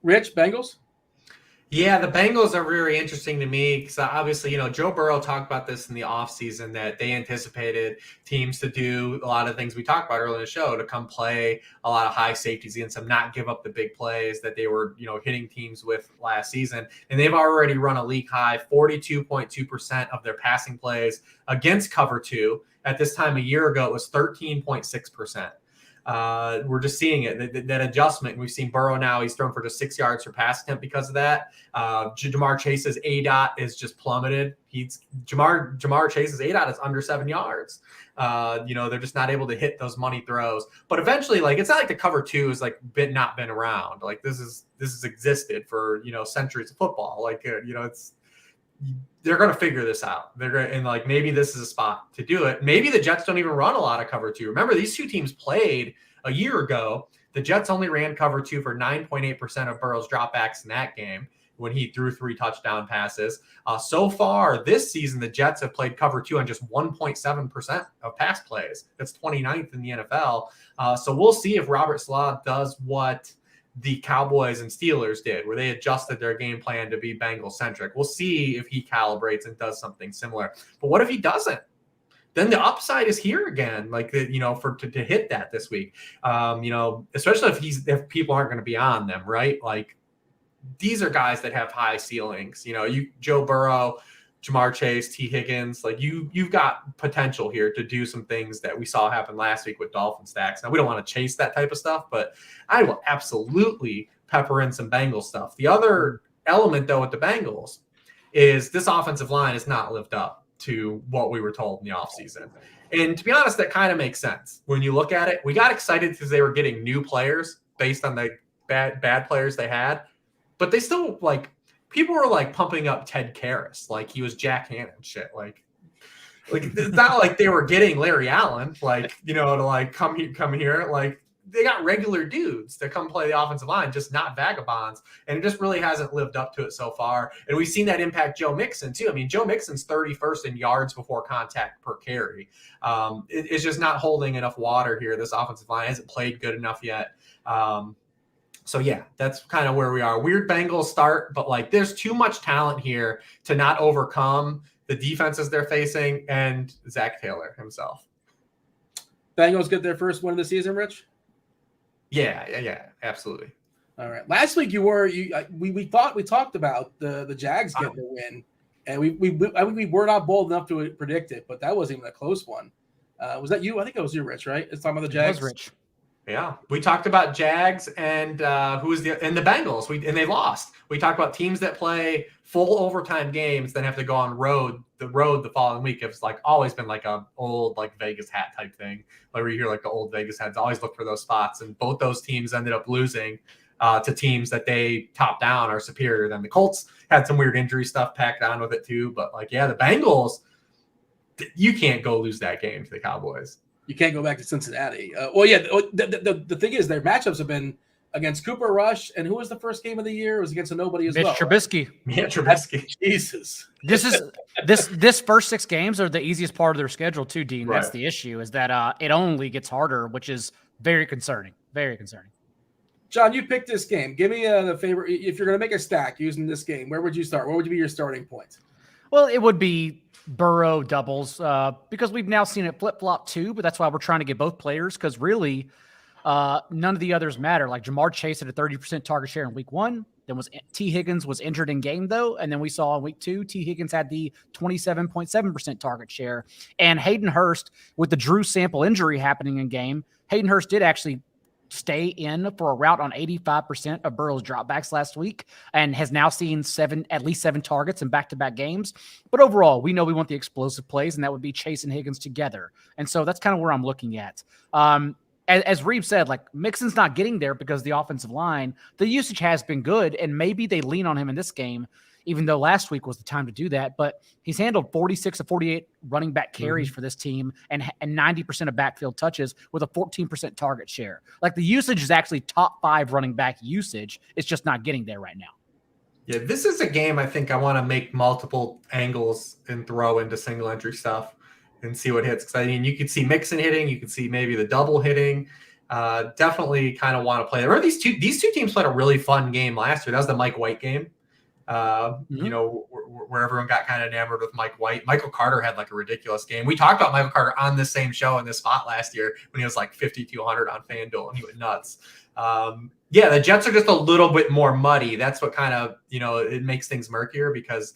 Rich, Bengals? Yeah, the Bengals are very interesting to me because obviously, Joe Burrow talked about this in the offseason that they anticipated teams to do a lot of things we talked about earlier in the show, to come play a lot of high safeties against them, not give up the big plays that they were, hitting teams with last season. And they've already run a league high 42.2% of their passing plays against cover 2. At this time a year ago, it was 13.6%. We're just seeing it, that adjustment. We've seen Burrow now, he's thrown for just 6 yards per pass attempt because of that. Jamar Chase's ADOT is just plummeted. Jamar Chase's ADOT is under 7 yards. They're just not able to hit those money throws. But eventually, it's not like the cover 2 is not been around. This has existed for centuries of football. They're going to figure this out. They're going and maybe this is a spot to do it. Maybe the Jets don't even run a lot of cover 2. Remember, these two teams played a year ago. The Jets only ran cover 2 for 9.8% of Burrow's dropbacks in that game when he threw 3 touchdown passes. So far this season, the Jets have played cover 2 on just 1.7% of pass plays. That's 29th in the NFL. So we'll see if Robert Saleh does what the Cowboys and Steelers did, where they adjusted their game plan to be Bengals centric. We'll see if he calibrates and does something similar. But what if he doesn't? Then the upside is here again, to hit that this week. Especially if people aren't going to be on them, right? These are guys that have high ceilings. Joe Burrow, Jamar Chase, T. Higgins, you've got potential here to do some things that we saw happen last week with Dolphin stacks. Now, we don't want to chase that type of stuff, but I will absolutely pepper in some Bengals stuff. The other element, though, with the Bengals is this offensive line has not lived up to what we were told in the offseason. And to be honest, that kind of makes sense. When you look at it, we got excited because they were getting new players based on the bad players they had, but they still, people were pumping up Ted Karras like he was Jack Hannon shit. It's not like they were getting Larry Allen, to come here. They got regular dudes that come play the offensive line, just not vagabonds. And it just really hasn't lived up to it so far. And we've seen that impact Joe Mixon too. I mean, Joe Mixon's 31st in yards before contact per carry. It's just not holding enough water here. This offensive line hasn't played good enough yet. So yeah, that's kind of where we are. Weird Bengals start, but there's too much talent here to not overcome the defenses they're facing and Zach Taylor himself. Bengals get their first win of the season, Rich? Yeah, absolutely. All right. Last week we talked about the Jags getting the win, and we were not bold enough to predict it, but that wasn't even a close one. Was that you? I think it was you, Rich. Right? It's talking about the Jags. It was Rich. Yeah, we talked about Jags and the Bengals. And they lost. We talked about teams that play full overtime games, then have to go on the road the following week. It's always been an old Vegas hat type thing. Where you hear the old Vegas hats always look for those spots, and both those teams ended up losing to teams that they top down are superior than. The Colts had some weird injury stuff packed on with it too. But like, yeah, the Bengals, you can't go lose that game to the Cowboys. You can't go back to Cincinnati. The thing is, their matchups have been against Cooper Rush, and who was the first game of the year? It was against a nobody as Mitch well. Trubisky. Right? Yeah, Trubisky. Jesus. This first 6 games are the easiest part of their schedule too, Dean. Right. That's the issue, is that it only gets harder, which is very concerning. Very concerning. John, you picked this game. Give me the favorite. If you're going to make a stack using this game, where would you start? What would be your starting point? Well, it would be Burrow doubles because we've now seen it flip-flop too, but that's why we're trying to get both players, because really none of the others matter. Like Jamar Chase had a 30% target share in week 1. Then T. Higgins was injured in game though. And then we saw in week 2, T. Higgins had the 27.7% target share. And Hayden Hurst, with the Drew Sample injury happening in game, Hayden Hurst did actually stay in for a route on 85% of Burrow's dropbacks last week and has now seen at least 7 targets in back-to-back games. But overall, we know we want the explosive plays, and that would be Chase and Higgins together. And so that's kind of where I'm looking at. As Reeves said, like Mixon's not getting there because the offensive line, the usage has been good, and maybe they lean on him in this game, even though last week was the time to do that. But he's handled 46 of 48 running back carries for this team and 90% of backfield touches with a 14% target share. Like the usage is actually top 5 running back usage. It's just not getting there right now. Yeah, this is a game I think I want to make multiple angles and throw into single entry stuff and see what hits. Because I mean, you could see Mixon hitting, you could see maybe the double hitting. Definitely kind of want to play. Remember these two teams played a really fun game last year. That was the Mike White game. You know, where everyone got kind of enamored with Mike White. Michael Carter had like a ridiculous game. We talked about Michael Carter on this same show in this spot last year when he was like 5,200 on FanDuel and he went nuts. Yeah, the Jets are just a little bit more muddy. That's what kind of, you know, it makes things murkier because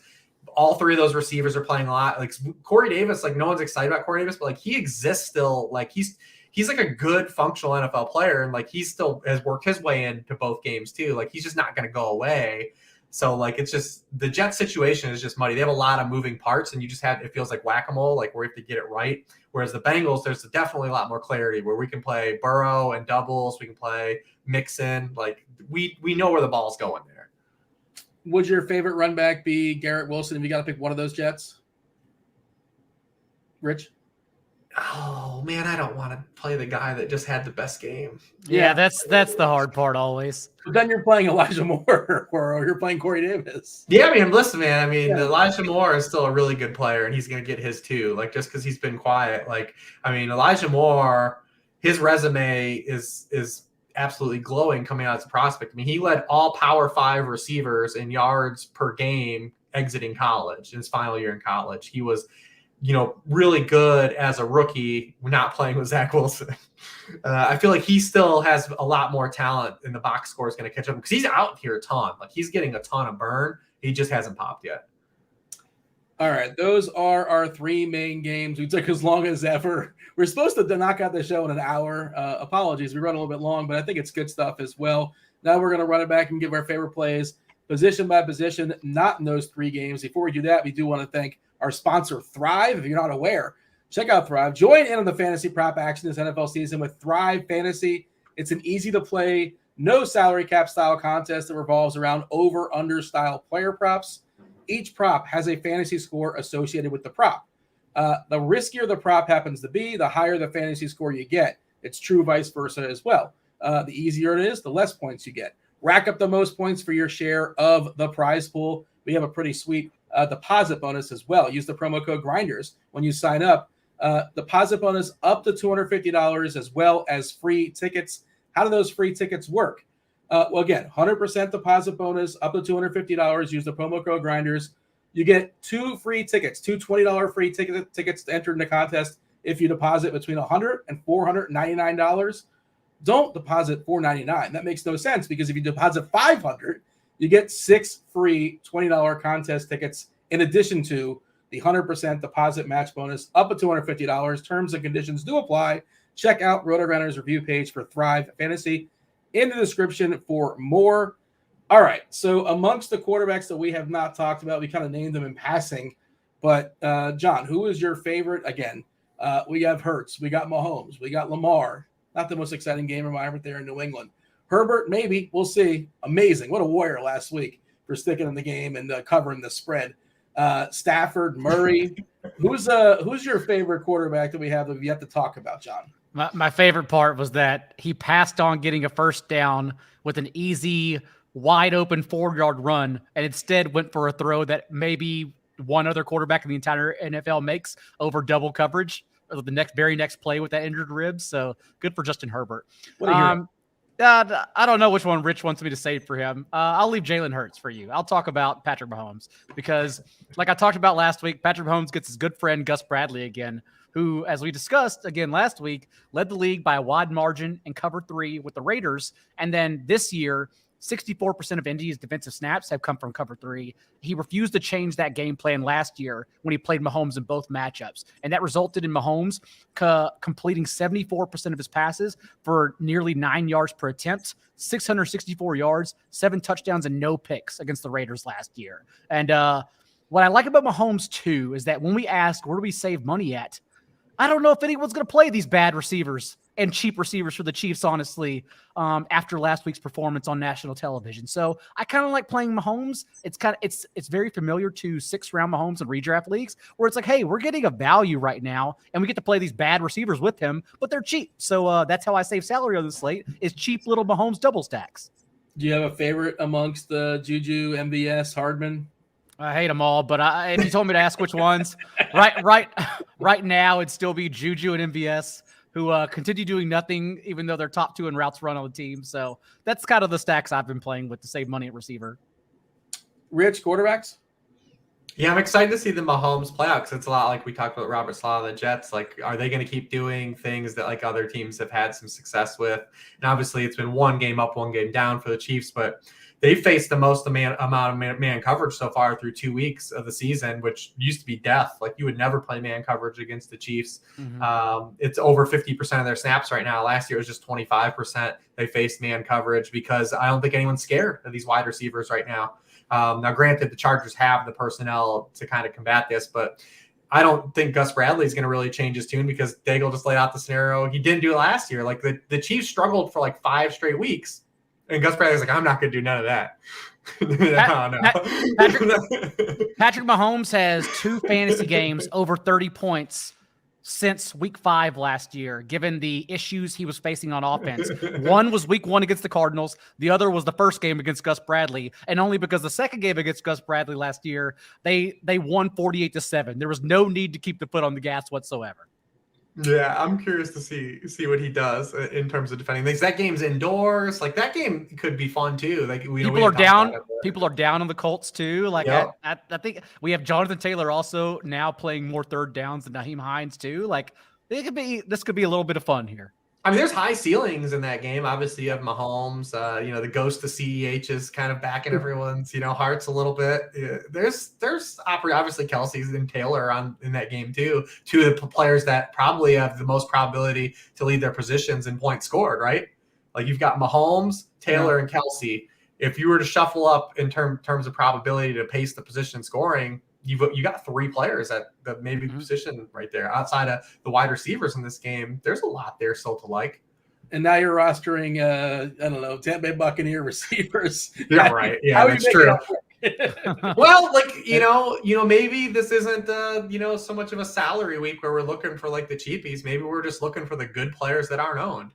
all 3 of those receivers are playing a lot. Like Corey Davis, like no one's excited about Corey Davis, but like he exists still. Like he's like a good functional NFL player. And like he still has worked his way into both games too. Like he's just not going to go away. So like it's just the Jets situation is just muddy. They have a lot of moving parts, and you just have, it feels like whack-a-mole, like where you have to get it right. Whereas the Bengals, there's definitely a lot more clarity where we can play Burrow and doubles, we can play Mixon. Like we know where the ball's going there. Would your favorite run back be Garrett Wilson if you got to pick one of those Jets? Rich? Oh man, I don't want to play the guy that just had the best game. Yeah, that's the hard part always. But then you're playing Elijah Moore or you're playing Corey Davis. Yeah, I mean, listen, man. I mean, Elijah Moore is still a really good player, and he's going to get his too. Like just because he's been quiet. Like, I mean, Elijah Moore, his resume is absolutely glowing coming out as a prospect. I mean, he led all Power 5 receivers in yards per game exiting college in his final year in college. He was, you know, really good as a rookie, not playing with Zach Wilson. I feel like he still has a lot more talent, and the box score is going to catch up because he's out here a ton. Like he's getting a ton of burn. He just hasn't popped yet. All right, those are our 3 main games. We took as long as ever. We're supposed to knock out the show in an hour. Apologies, we run a little bit long, but I think it's good stuff as well. Now we're going to run it back and give our favorite plays position by position, not in those 3 games. Before we do that, we do want to thank our sponsor, Thrive. If you're not aware, check out Thrive. Join in on the fantasy prop action this NFL season with Thrive Fantasy. It's an easy-to-play, no salary cap style contest that revolves around over-under style player props. Each prop has a fantasy score associated with the prop. The riskier the prop happens to be, the higher the fantasy score you get. It's true vice versa as well. The easier it is, the less points you get. Rack up the most points for your share of the prize pool. We have a pretty sweet deposit bonus as well. Use the promo code Grinders when you sign up. Deposit bonus up to $250 as well as free tickets. How do those free tickets work? Well, again, 100% deposit bonus up to $250. Use the promo code Grinders. You get 2 free tickets, 2 $20 free tickets to enter in the contest if you deposit between $100 and $499. Don't deposit $499. That makes no sense because if you deposit $500, you get 6 free $20 contest tickets in addition to the 100% deposit match bonus up to $250. Terms and conditions do apply. Check out RotoGrinders review page for Thrive Fantasy in the description for more. All right, so amongst the quarterbacks that we have not talked about, we kind of named them in passing. But, John, who is your favorite? Again, we have Hurts. We got Mahomes. We got Lamar. Not the most exciting game environment there in New England. Herbert, maybe. We'll see. Amazing. What a warrior last week for sticking in the game and covering the spread. Stafford, Murray. Who's your favorite quarterback that we have yet to talk about, John? My favorite part was that he passed on getting a first down with an easy, wide open 4-yard run, and instead went for a throw that maybe one other quarterback in the entire NFL makes over double coverage or the very next play with that injured rib. So good for Justin Herbert. I don't know which one Rich wants me to say for him. I'll leave Jalen Hurts for you. I'll talk about Patrick Mahomes because, like I talked about last week, Patrick Mahomes gets his good friend Gus Bradley again, who, as we discussed again last week, led the league by a wide margin in cover 3 with the Raiders. And then this year, 64% of Indy's defensive snaps have come from cover 3. He refused to change that game plan last year when he played Mahomes in both matchups. And that resulted in Mahomes completing 74% of his passes for nearly 9 yards per attempt, 664 yards, 7 touchdowns, and no picks against the Raiders last year. And what I like about Mahomes, too, is that when we ask, where do we save money at? I don't know if anyone's going to play these bad receivers and cheap receivers for the Chiefs, honestly, after last week's performance on national television. So I kind of like playing Mahomes. It's very familiar to 6-round Mahomes and redraft leagues where it's like, hey, we're getting a value right now and we get to play these bad receivers with him, but they're cheap. So that's how I save salary on the slate is cheap little Mahomes double stacks. Do you have a favorite amongst the Juju, MVS, Hardman? I hate them all, but if you told me to ask which ones, right now it'd still be Juju and MVS, who continue doing nothing, even though they're top 2 in routes run on the team. So that's kind of the stacks I've been playing with to save money at receiver. Rich, quarterbacks? Yeah, I'm excited to see the Mahomes play out because it's a lot like we talked about Robert Saleh and the Jets. Like, are they going to keep doing things that like other teams have had some success with? And obviously it's been 1 game up, 1 game down for the Chiefs, but they've faced the most amount of man coverage so far through 2 weeks of the season, which used to be death. Like, you would never play man coverage against the Chiefs. Mm-hmm. It's over 50% of their snaps right now. Last year it was just 25% they faced man coverage because I don't think anyone's scared of these wide receivers right now. Now, granted, the Chargers have the personnel to kind of combat this, but I don't think Gus Bradley is going to really change his tune because Daigle just laid out the scenario he didn't do last year. Like, the Chiefs struggled for like 5 straight weeks. And Gus Bradley's like, I'm not going to do none of that. Patrick Mahomes has 2 fantasy games over 30 points since week 5 last year, given the issues he was facing on offense. One was week 1 against the Cardinals. The other was the first game against Gus Bradley. And only because the second game against Gus Bradley last year, they won 48-7. There was no need to keep the foot on the gas whatsoever. Yeah, I'm curious to see what he does in terms of defending things. That game's indoors. Like, that game could be fun too. Like, people are down on the Colts too. Like, yep. I think we have Jonathan Taylor also now playing more third downs than Nyheim Hines too. Like, this could be a little bit of fun here. I mean, there's high ceilings in that game. Obviously, you have Mahomes. The ghost of CEH is kind of back in everyone's, hearts a little bit. Yeah, there's obviously Kelsey's and Taylor in that game too. 2 of the players that probably have the most probability to lead their positions in points scored, right? Like, you've got Mahomes, Taylor, and Kelsey. If you were to shuffle up in terms of probability to pace the position scoring, you got 3 players at the maybe position right there. Outside of the wide receivers in this game, there's a lot there still to like. And now you're rostering, Tampa Bay Buccaneer receivers. Yeah, right. Yeah, that's true. Well, like, maybe this isn't, so much of a salary week where we're looking for like the cheapies. Maybe we're just looking for the good players that aren't owned.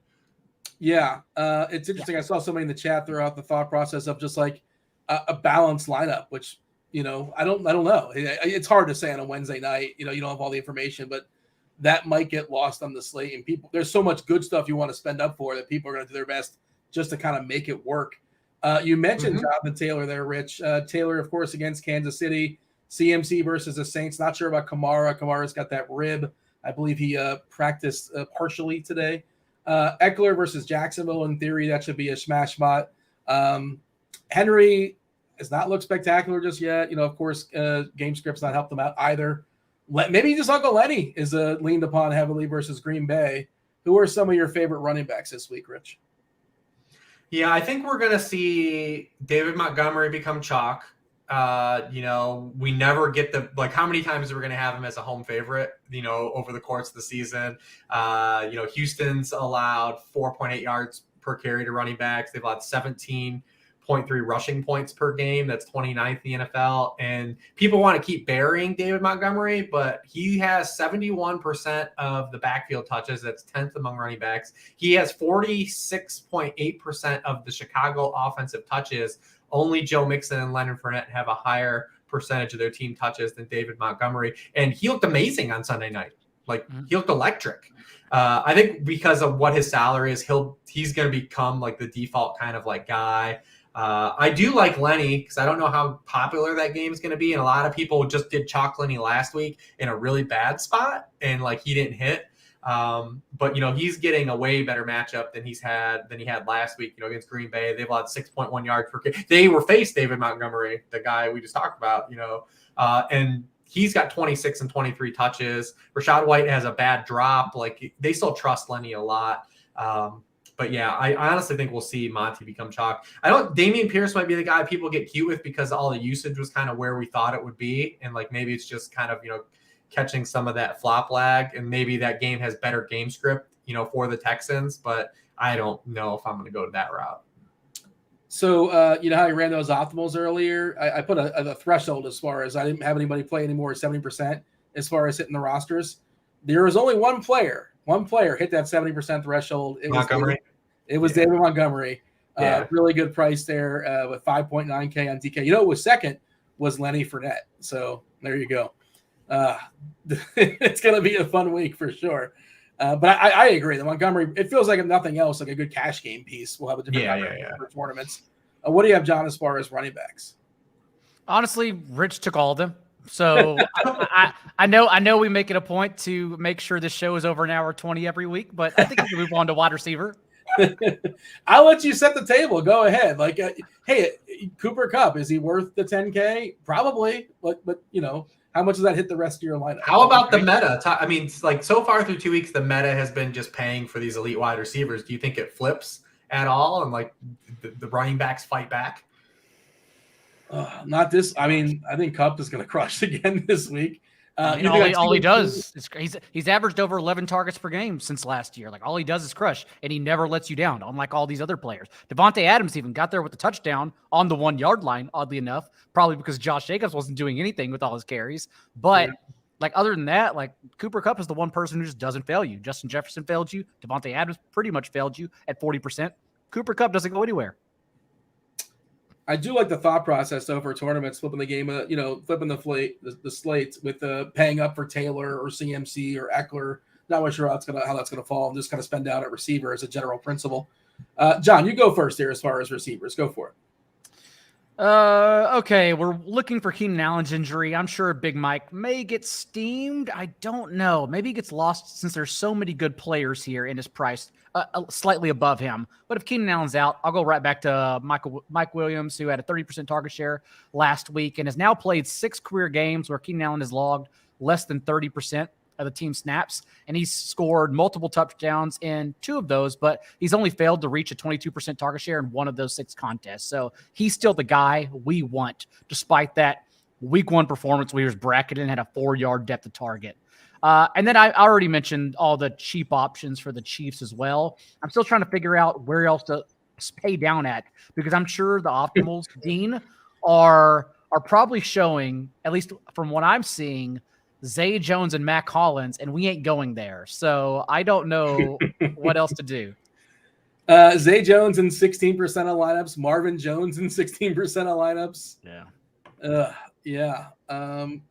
Yeah, it's interesting. I saw somebody in the chat throw out the thought process of just like a balanced lineup, which, I don't know. It's hard to say on a Wednesday night. You don't have all the information, but that might get lost on the slate. And there's so much good stuff you want to spend up for that people are going to do their best just to kind of make it work. You mentioned Jonathan Taylor there, Rich. Taylor, of course, against Kansas City. CMC versus the Saints. Not sure about Kamara. Kamara's got that rib. I believe he practiced partially today. Eckler versus Jacksonville. In theory, that should be a smash spot. Henry has not looked spectacular just yet. Of course, game script's not helped them out either. Maybe just Uncle Lenny is leaned upon heavily versus Green Bay. Who are some of your favorite running backs this week, Rich? Yeah, I think we're going to see David Montgomery become chalk. We never get how many times are we going to have him as a home favorite, over the course of the season? Houston's allowed 4.8 yards per carry to running backs. They've allowed 17.3 rushing points per game. That's 29th in the NFL. And people want to keep burying David Montgomery, but he has 71% of the backfield touches. That's 10th among running backs. He has 46.8% of the Chicago offensive touches. Only Joe Mixon and Leonard Fournette have a higher percentage of their team touches than David Montgomery. And he looked amazing on Sunday night. Like, he looked electric. I think because of what his salary is, he's going to become like the default kind of like guy. I do like Lenny because I don't know how popular that game is going to be. And a lot of people just did chalk Lenny last week in a really bad spot and like he didn't hit. But he's getting a way better matchup than he had last week, against Green Bay. They've allowed 6.1 yards per carry. They were faced David Montgomery, the guy we just talked about, and he's got 26 and 23 touches. Rachaad White has a bad drop. Like, they still trust Lenny a lot. But yeah, I honestly think we'll see Monty become chalk. Damian Pierce might be the guy people get cute with because all the usage was kind of where we thought it would be. And like, maybe it's just kind of, catching some of that flop lag, and maybe that game has better game script, for the Texans, but I don't know if I'm going to go to that route. So, how you ran those optimals earlier? I put a threshold as far as I didn't have anybody play anymore 70% as far as hitting the rosters. There was only one player hit that 70% threshold. It was David Montgomery. Really good price there with 5.9K on DK. What was second was Lenny Fournette. So there you go. It's going to be a fun week for sure. But I agree. The Montgomery, it feels like if nothing else, like a good cash game piece. We'll have a different for tournaments. What do you have, John, as far as running backs? Honestly, Rich took all of them. So I know we make it a point to make sure this show is over an hour 20 every week, but I think we can move on to wide receiver. I'll let you set the table. Go ahead. Like, hey, Cooper Kupp, is he worth the 10K? Probably. But how much does that hit the rest of your lineup? How about the meta? I mean, like, so far through 2 weeks, the meta has been just paying for these elite wide receivers. Do you think it flips at all? And like the running backs fight back? Not this. I mean, I think Kupp is going to crush again this week. All he does is he's averaged over 11 targets per game since last year. Like, all he does is crush, and he never lets you down, unlike all these other players. Devontae Adams even got there with the touchdown on the 1 yard line, oddly enough, probably because Josh Jacobs wasn't doing anything with all his carries. But like, other than that, like, Cooper Kupp is the one person who just doesn't fail you. Justin Jefferson failed you. Devontae Adams pretty much failed you at 40%. Cooper Kupp doesn't go anywhere. I do like the thought process though for tournaments, flipping the game, flipping the slates with paying up for Taylor or CMC or Eckler. Not really sure how that's gonna fall. I'm just gonna spend out at receiver as a general principle. John, you go first here as far as receivers. Go for it. Okay, we're looking for Keenan Allen's injury. I'm sure Big Mike may get steamed. I don't know. Maybe he gets lost since there's so many good players here and is priced slightly above him. But if Keenan Allen's out, I'll go right back to Mike Williams, who had a 30% target share last week and has now played 6 career games where Keenan Allen has logged less than 30% of the team snaps, and he's scored multiple touchdowns in 2 of those, but he's only failed to reach a 22% target share in 1 of those 6 contests. So he's still the guy we want, despite that week 1 performance where he was bracketed and had a 4-yard depth of target. And then I already mentioned all the cheap options for the Chiefs as well. I'm still trying to figure out where else to pay down at, because I'm sure the optimals, Dean, are probably showing, at least from what I'm seeing, Zay Jones and Mac Hollins, and we ain't going there. So I don't know what else to do. Zay Jones in 16% of lineups. Marvin Jones in 16% of lineups.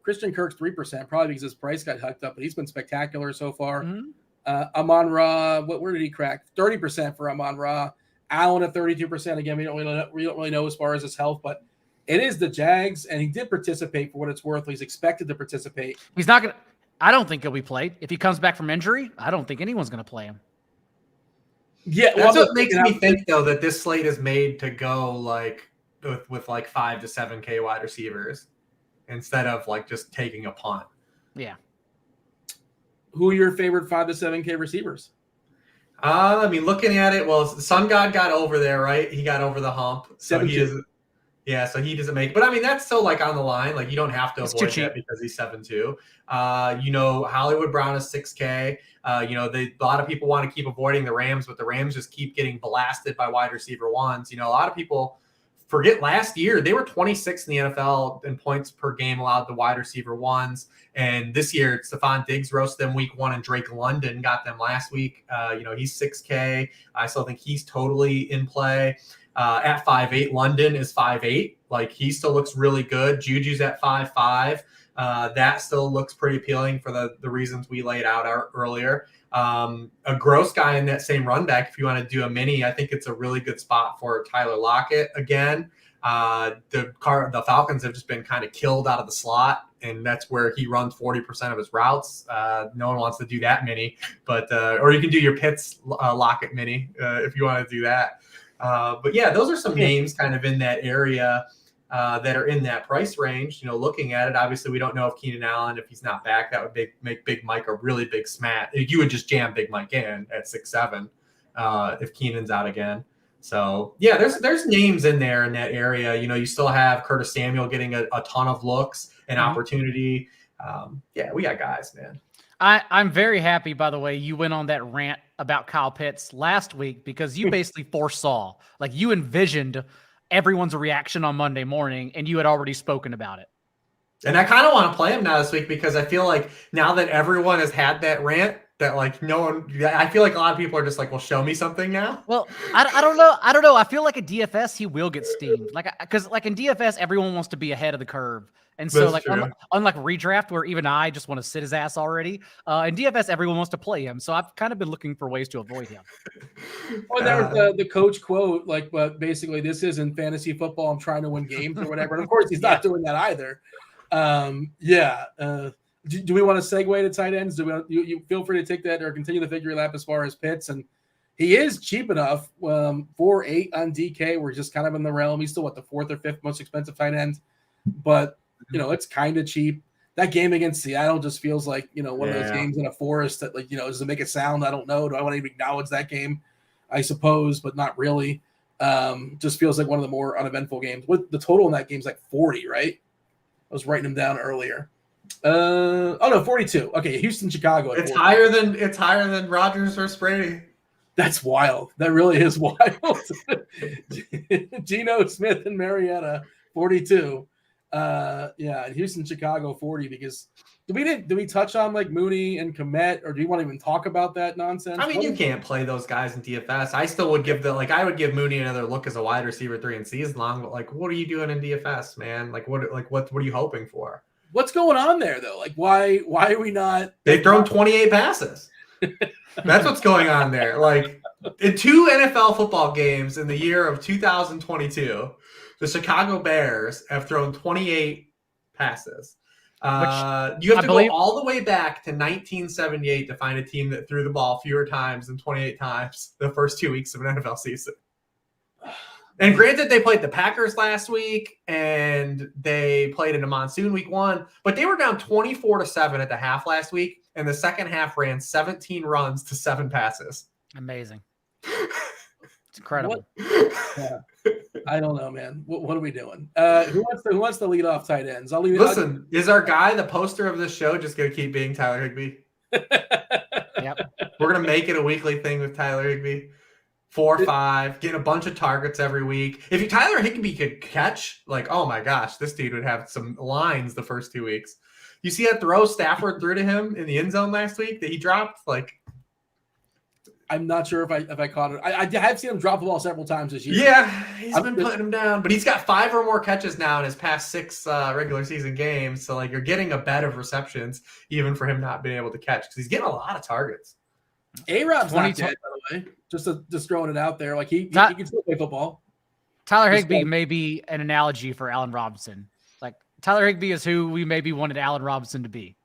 Christian Kirk's 3%, probably because his price got hiked up, but he's been spectacular so far. Amon-Ra, where did he crack? 30% for Amon-Ra. Allen at 32%. Again, we don't really know as far as his health, but it is the Jags, and he did participate for what it's worth. He's expected to participate. He's not going to – I don't think he'll be played. If he comes back from injury, I don't think anyone's going to play him. Yeah, that's what makes me think, though, that this slate is made to go like with like 5 to 7K wide receivers instead of like just taking a punt. Yeah. Who are your favorite 5 to 7K receivers? I mean, looking at it, well, Sun God got over there, right? He got over the hump. So 7-2. he is. Yeah, so he doesn't make, but I mean, that's still like on the line. Like you don't have to It's avoid too cheap. that because he's 7-2. Hollywood Brown is 6K. A lot of people want to keep avoiding the Rams, but the Rams just keep getting blasted by wide receiver ones. A lot of people forget last year they were 26th in the NFL in points per game allowed to wide receiver ones. And this year, Stephon Diggs roasted them week 1, and Drake London got them last week. He's 6K. I still think he's totally in play. At 5'8", London is 5'8". Like he still looks really good. Juju's at 5'5". That still looks pretty appealing for the reasons we laid out earlier. A gross guy in that same run back, if you want to do a mini, I think it's a really good spot for Tyler Lockett again. The Falcons have just been kind of killed out of the slot, and that's where he runs 40% of his routes. No one wants to do that mini, but or you can do your Pitts Lockett mini if you want to do that. But yeah, those are some names kind of in that area that are in that price range. Looking at it, obviously we don't know if Keenan Allen, if he's not back, that would make Big Mike a really big smash. You would just jam Big Mike in at 6'7" if Keenan's out again. So yeah, there's names in there in that area. You still have Curtis Samuel getting a ton of looks and opportunity. Yeah, we got guys, man. I'm very happy, by the way, you went on that rant about Kyle Pitts last week because you basically foresaw, like you envisioned everyone's reaction on Monday morning and you had already spoken about it. And I kind of want to play him now this week because I feel like now that everyone has had that rant, that like no one, I feel like a lot of people are just like, well, show me something now. Well, I don't know. I don't know. I feel like a DFS, he will get steamed. Because in DFS, everyone wants to be ahead of the curve. And so unlike redraft, where even I just want to sit his ass already, in DFS, everyone wants to play him. So I've kind of been looking for ways to avoid him. Well, there was the coach quote, but basically this isn't fantasy football. I'm trying to win games or whatever. And of course, he's not doing that either. Do we want to segue to tight ends? You feel free to take that or continue the victory lap as far as Pitts. And he is cheap enough, 4.8 on DK. We're just kind of in the realm. He's still the 4th or 5th most expensive tight end, but it's kind of cheap. That game against Seattle just feels like, one of those games in a forest that does it make it sound? I don't know. Do I want to even acknowledge that game? I suppose, but not really. Just feels like one of the more uneventful games. What the total in that game is like 40, right? I was writing them down earlier. 42. Okay, Houston, Chicago. It's higher than Rodgers versus Brady. That's wild. That really is wild. Geno Smith and Marietta, 42. Houston, Chicago, 40. Because did we touch on like Mooney and Kmet, or do you want to even talk about that nonsense? I mean, you can't play those guys in DFS. I still would I would give Mooney another look as a wide receiver 3 and season long. But like, what are you doing in DFS, man? What are you hoping for? What's going on there though? Like, why are we not? They've thrown 28 passes. That's what's going on there. Like in 2 NFL football games in the year of 2022, the Chicago Bears have thrown 28 passes. You have to go all the way back to 1978 to find a team that threw the ball fewer times than 28 times the first 2 weeks of an NFL season. And granted, they played the Packers last week, and they played in a monsoon week 1, but they were down 24-7 at the half last week, and the second half ran 17 runs to 7 passes. Amazing. It's incredible. Yeah. I don't know, man. What are we doing? Who wants to lead off tight ends? Listen, is our guy the poster of this show just going to keep being Tyler Higbee? Yep. We're going to make it a weekly thing with Tyler Higbee. 4-5, getting a bunch of targets every week. If Tyler Higbee could catch, oh my gosh, this dude would have some lines the first 2 weeks. You see that throw Stafford threw to him in the end zone last week that he dropped? I'm not sure if I caught it. I have seen him drop the ball several times this year. Yeah, he's been putting him down, but he's got 5 or more catches now in his past 6 regular season games. So you're getting a bed of receptions even for him not being able to catch because he's getting a lot of targets. A-Rob's not dead, by the way. Just throwing it out there. He can still play football. Tyler Higbee may be an analogy for Allen Robinson. Tyler Higbee is who we maybe wanted Allen Robinson to be.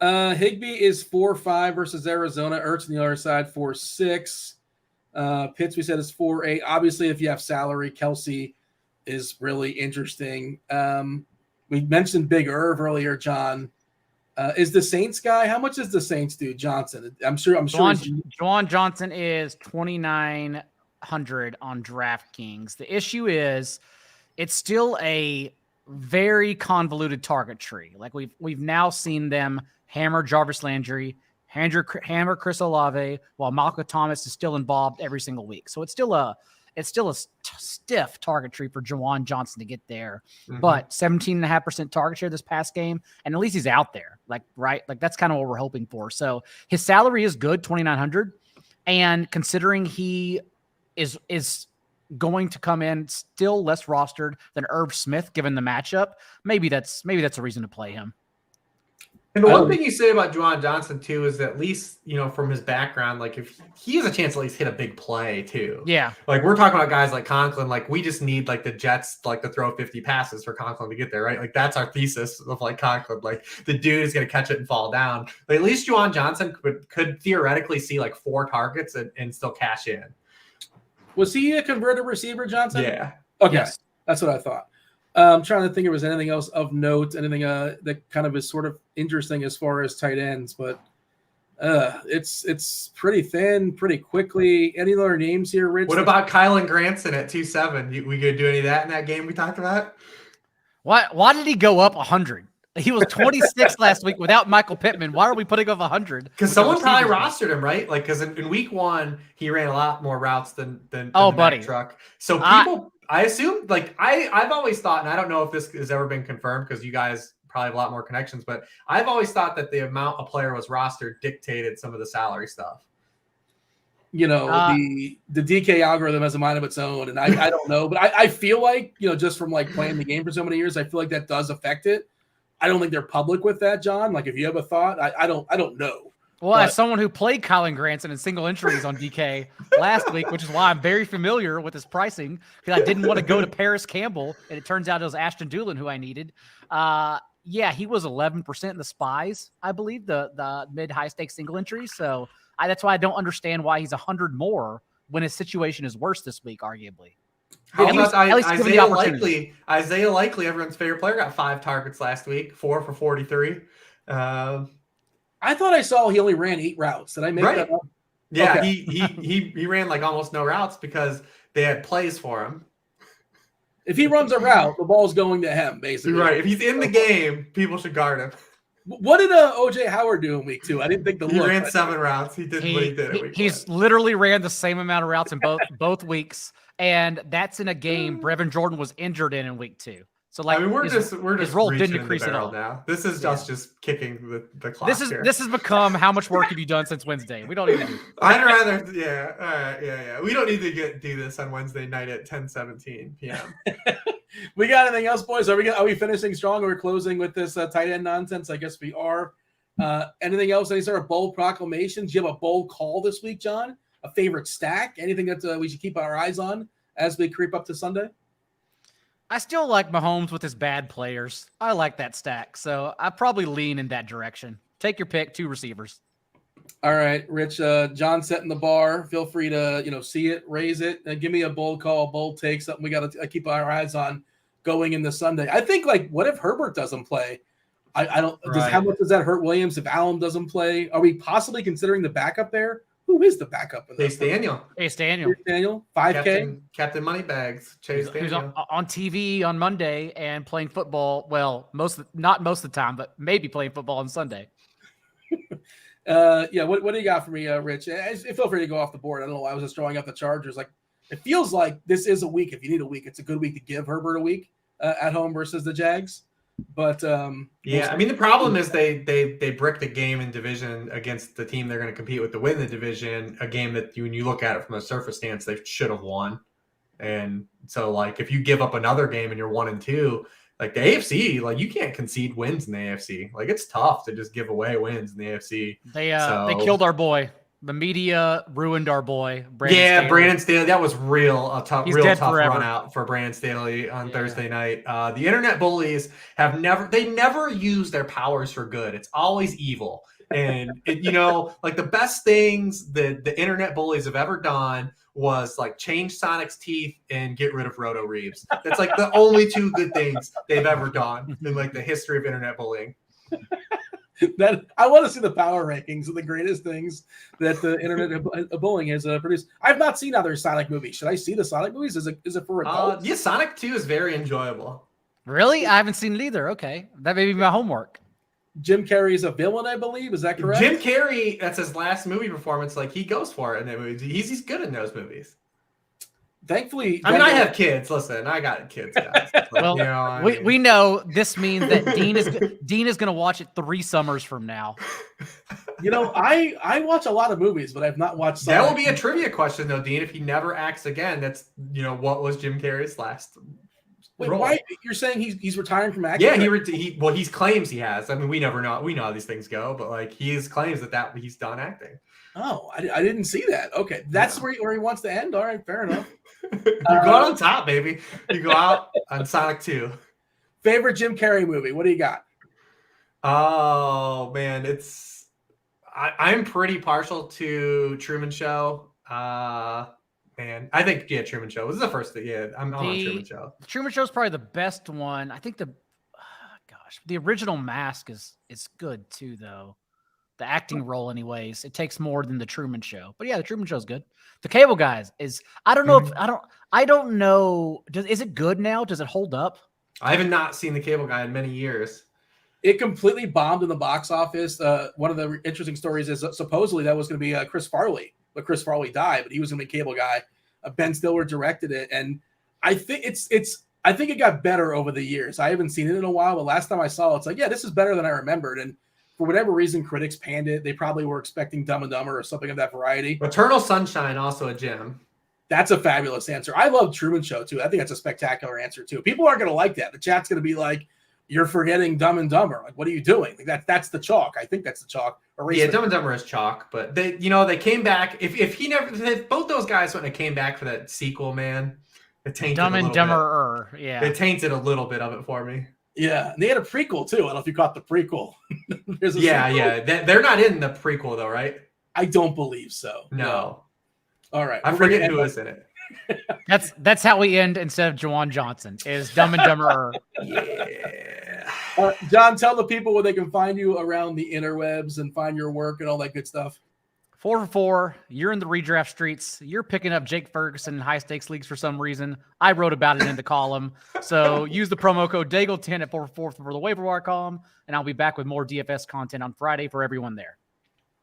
Higbee is 4.5 versus Arizona. Ertz on the other side 4.6. Pitts we said is 4.8. Obviously, if you have salary, Kelsey is really interesting. We mentioned Big Irv earlier, John. Is the Saints guy? How much does the Saints do, Johnson? I'm sure. Juwan Johnson is 29 2,900 on DraftKings. The issue is it's still a very convoluted target tree. Like we've now seen them hammer Jarvis Landry, hammer Chris Olave, while Malcolm Thomas is still involved every single week. So it's still a stiff target tree for Juwan Johnson to get there. Mhm. But 17.5% target share this past game, and at least he's out there. Like that's kind of what we're hoping for. So his salary is good, 2,900, and considering he is going to come in still less rostered than Irv Smith, given the matchup, maybe that's a reason to play him. And the one thing you say about Juwan Johnson too is at least, from his background, like if he has a chance to at least hit a big play too. Yeah. Like we're talking about guys like Conklin, like we just need like the Jets like to throw 50 passes for Conklin to get there, right? Like that's our thesis of like Conklin. Like the dude is going to catch it and fall down. But at least Juwan Johnson could theoretically see like 4 targets and still cash in. Was he a converted receiver, Johnson? Yeah. Okay. Yes. That's what I thought. I'm trying to think if there was anything else of note, anything that kind of is sort of interesting as far as tight ends, but it's pretty thin, pretty quickly. Any other names here, Rich? What about Kylan Granson at 2.7? We could do any of that in that game we talked about? Why did he go up 100? He was 26 last week without Michael Pittman. Why are we putting up 100? Because someone probably rostered him, right? Like, because in week 1 he ran a lot more routes than oh, the buddy. Mack truck. So people, I assume, like I've always thought, and I don't know if this has ever been confirmed because you guys probably have a lot more connections, but I've always thought that the amount a player was rostered dictated some of the salary stuff. The DK algorithm has a mind of its own, and I don't know, but I feel like just from like playing the game for so many years, I feel like that does affect it. I don't think they're public with that, John. Like if you have a thought, I don't know. Well, as someone who played Kylan Granson in single entries on DK last week, which is why I'm very familiar with his pricing, because I didn't want to go to Paris Campbell, and it turns out it was Ashton Doolin who I needed. Yeah, he was 11% in the spies, I believe, the mid-high stakes single entries. So that's why I don't understand why he's 100 more when his situation is worse this week, arguably. How about Isaiah Likely? Isaiah Likely, everyone's favorite player, got 5 targets last week, 4 for 43. I thought I saw he only ran 8 routes. Did I make that up? Yeah, okay. he ran like almost no routes because they had plays for him. If he runs a route, the ball's going to him, basically. Right. If he's in the game, people should guard him. What did OJ Howard do in week 2? I didn't think he ran 7 routes. He did what he did in week 1. He's literally ran the same amount of routes in both weeks, and that's in a game Brevin Jordan was injured in week 2. So like, we're just his role didn't increase at all. Now this is just kicking the clock. This has become how much work have you done since Wednesday? We don't even do. I'd rather all right, yeah. We don't need to do this on Wednesday night at 10:17 p.m. We got anything else, boys? Are we finishing strong? Or we're closing with this tight end nonsense? I guess we are. Anything else? Any sort of bold proclamations? Do you have a bold call this week, John? A favorite stack? Anything that we should keep our eyes on as we creep up to Sunday? I still like Mahomes with his bad players. I like that stack, so I probably lean in that direction. Take your pick, 2 receivers. All right, Rich. John setting the bar. Feel free to see it, raise it, and give me a bold call, bold take, something we got to keep our eyes on going into Sunday. I think what if Herbert doesn't play? I don't. Right. How much does that hurt Williams if Allen doesn't play? Are we possibly considering the backup there? Who is the backup? Chase Daniel. 5K. Captain Moneybags. Chase Daniel. Who's on TV on Monday and playing football. Well, not most of the time, but maybe playing football on Sunday. Yeah. What do you got for me, Rich? Feel free to go off the board. I don't know why I was just throwing out the Chargers. Like it feels like this is a week. If you need a week, it's a good week to give Herbert a week at home versus the Jags. But yeah, I mean the problem is they bricked a game in division against the team they're going to compete with to win the division. A game that when you look at it from a surface stance, they should have won. And so like if you give up another game and you're 1-2, like the AFC, like you can't concede wins in the AFC. Like it's tough to just give away wins in the AFC. They killed our boy. The media ruined our boy. Brandon Brandon Staley. That was real tough run out for Brandon Staley on Thursday night. The internet bullies never use their powers for good. It's always evil. And like the best things that the internet bullies have ever done was like change Sonic's teeth and get rid of Roto Reeves. That's like the only 2 good things they've ever done in like the history of internet bullying. That I want to see the power rankings of the greatest things that the internet of bowling has produced. I've not seen other Sonic movies. Should I see the Sonic movies? Is it for adults? Yeah, Sonic 2 is very enjoyable. Really? I haven't seen it either. Okay. That may be my homework. Jim Carrey is a villain, I believe. Is that correct? Jim Carrey, that's his last movie performance. Like, he goes for it in that movie. He's good in those movies. Thankfully, I mean, I have kids. Listen, I got kids, guys. Like, Well, you know, we know this means that Dean is going to watch it 3 summers from now. You know, I watch a lot of movies, but I've not watched Sonic. That will be a trivia question, though, Dean. If he never acts again, that's, you know, what was Jim Carrey's last role? Why you're saying he's retiring from acting? Yeah, he claims he has. I mean, we never know. We know how these things go, but like he claims that he's done acting. Oh, I didn't see that. Okay, that's where he wants to end. All right, fair enough. You go out on top, baby. You go out on Sonic 2. Favorite Jim Carrey movie? What do you got? Oh man, I'm pretty partial to Truman Show. Man, I think Truman Show was the first thing. Yeah, I'm on Truman Show. Truman Show is probably the best one. I think the original Mask is good too, though. The acting role, anyways, it takes more than the Truman Show. But yeah, the Truman Show is good. The Cable Guys is. I don't know I don't know. Is it good now? Does it hold up? I have not seen the Cable Guy in many years. It completely bombed in the box office. One of the interesting stories is supposedly that was going to be Chris Farley, but Chris Farley died. But he was going to be Cable Guy. Ben Stiller directed it, and I think I think it got better over the years. I haven't seen it in a while, but last time I saw it, it's like, yeah, this is better than I remembered. And for whatever reason, critics panned it. They probably were expecting Dumb and Dumber or something of that variety. Eternal Sunshine, also a gem. That's a fabulous answer. I love Truman Show too. I think that's a spectacular answer too. People aren't going to like that. The chat's going to be like, "You're forgetting Dumb and Dumber. Like, what are you doing?" Like that's the chalk. I think that's the chalk. Yeah, Dumb and Dumber is chalk, but they came back. If both those guys wouldn't have came back for that sequel, man, it tainted Dumb and Dumber. Yeah, it tainted a little bit of it for me. Yeah, and they had a prequel too. I don't know if you caught the prequel. Yeah. They're not in the prequel though, right? I don't believe so. No. All right. I forget who is in it. That's how we end instead of Juwan Johnson is Dumb and Dumber. Yeah. John, tell the people where they can find you around the interwebs and find your work and all that good stuff. 4 for 4. You're in the redraft streets. You're picking up Jake Ferguson in high stakes leagues for some reason. I wrote about it in the column. So use the promo code Daigle10 at 4 for 4 for the waiver wire column. And I'll be back with more DFS content on Friday for everyone there.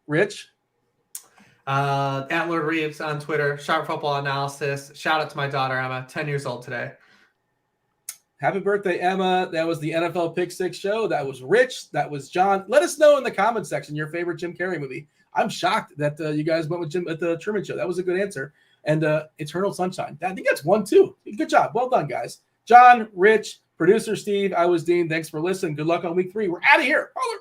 Rich? At Lord Reeves on Twitter, Sharp Football Analysis. Shout out to my daughter, Emma, 10 years old today. Happy birthday, Emma. That was the NFL Pick 6 show. That was Rich. That was John. Let us know in the comment section your favorite Jim Carrey movie. I'm shocked that you guys went with Jim at the Truman Show. That was a good answer. And Eternal Sunshine. I think that's 1, 2. Good job. Well done, guys. John, Rich, producer Steve, I was Dean. Thanks for listening. Good luck on week 3. We're out of here. Holler.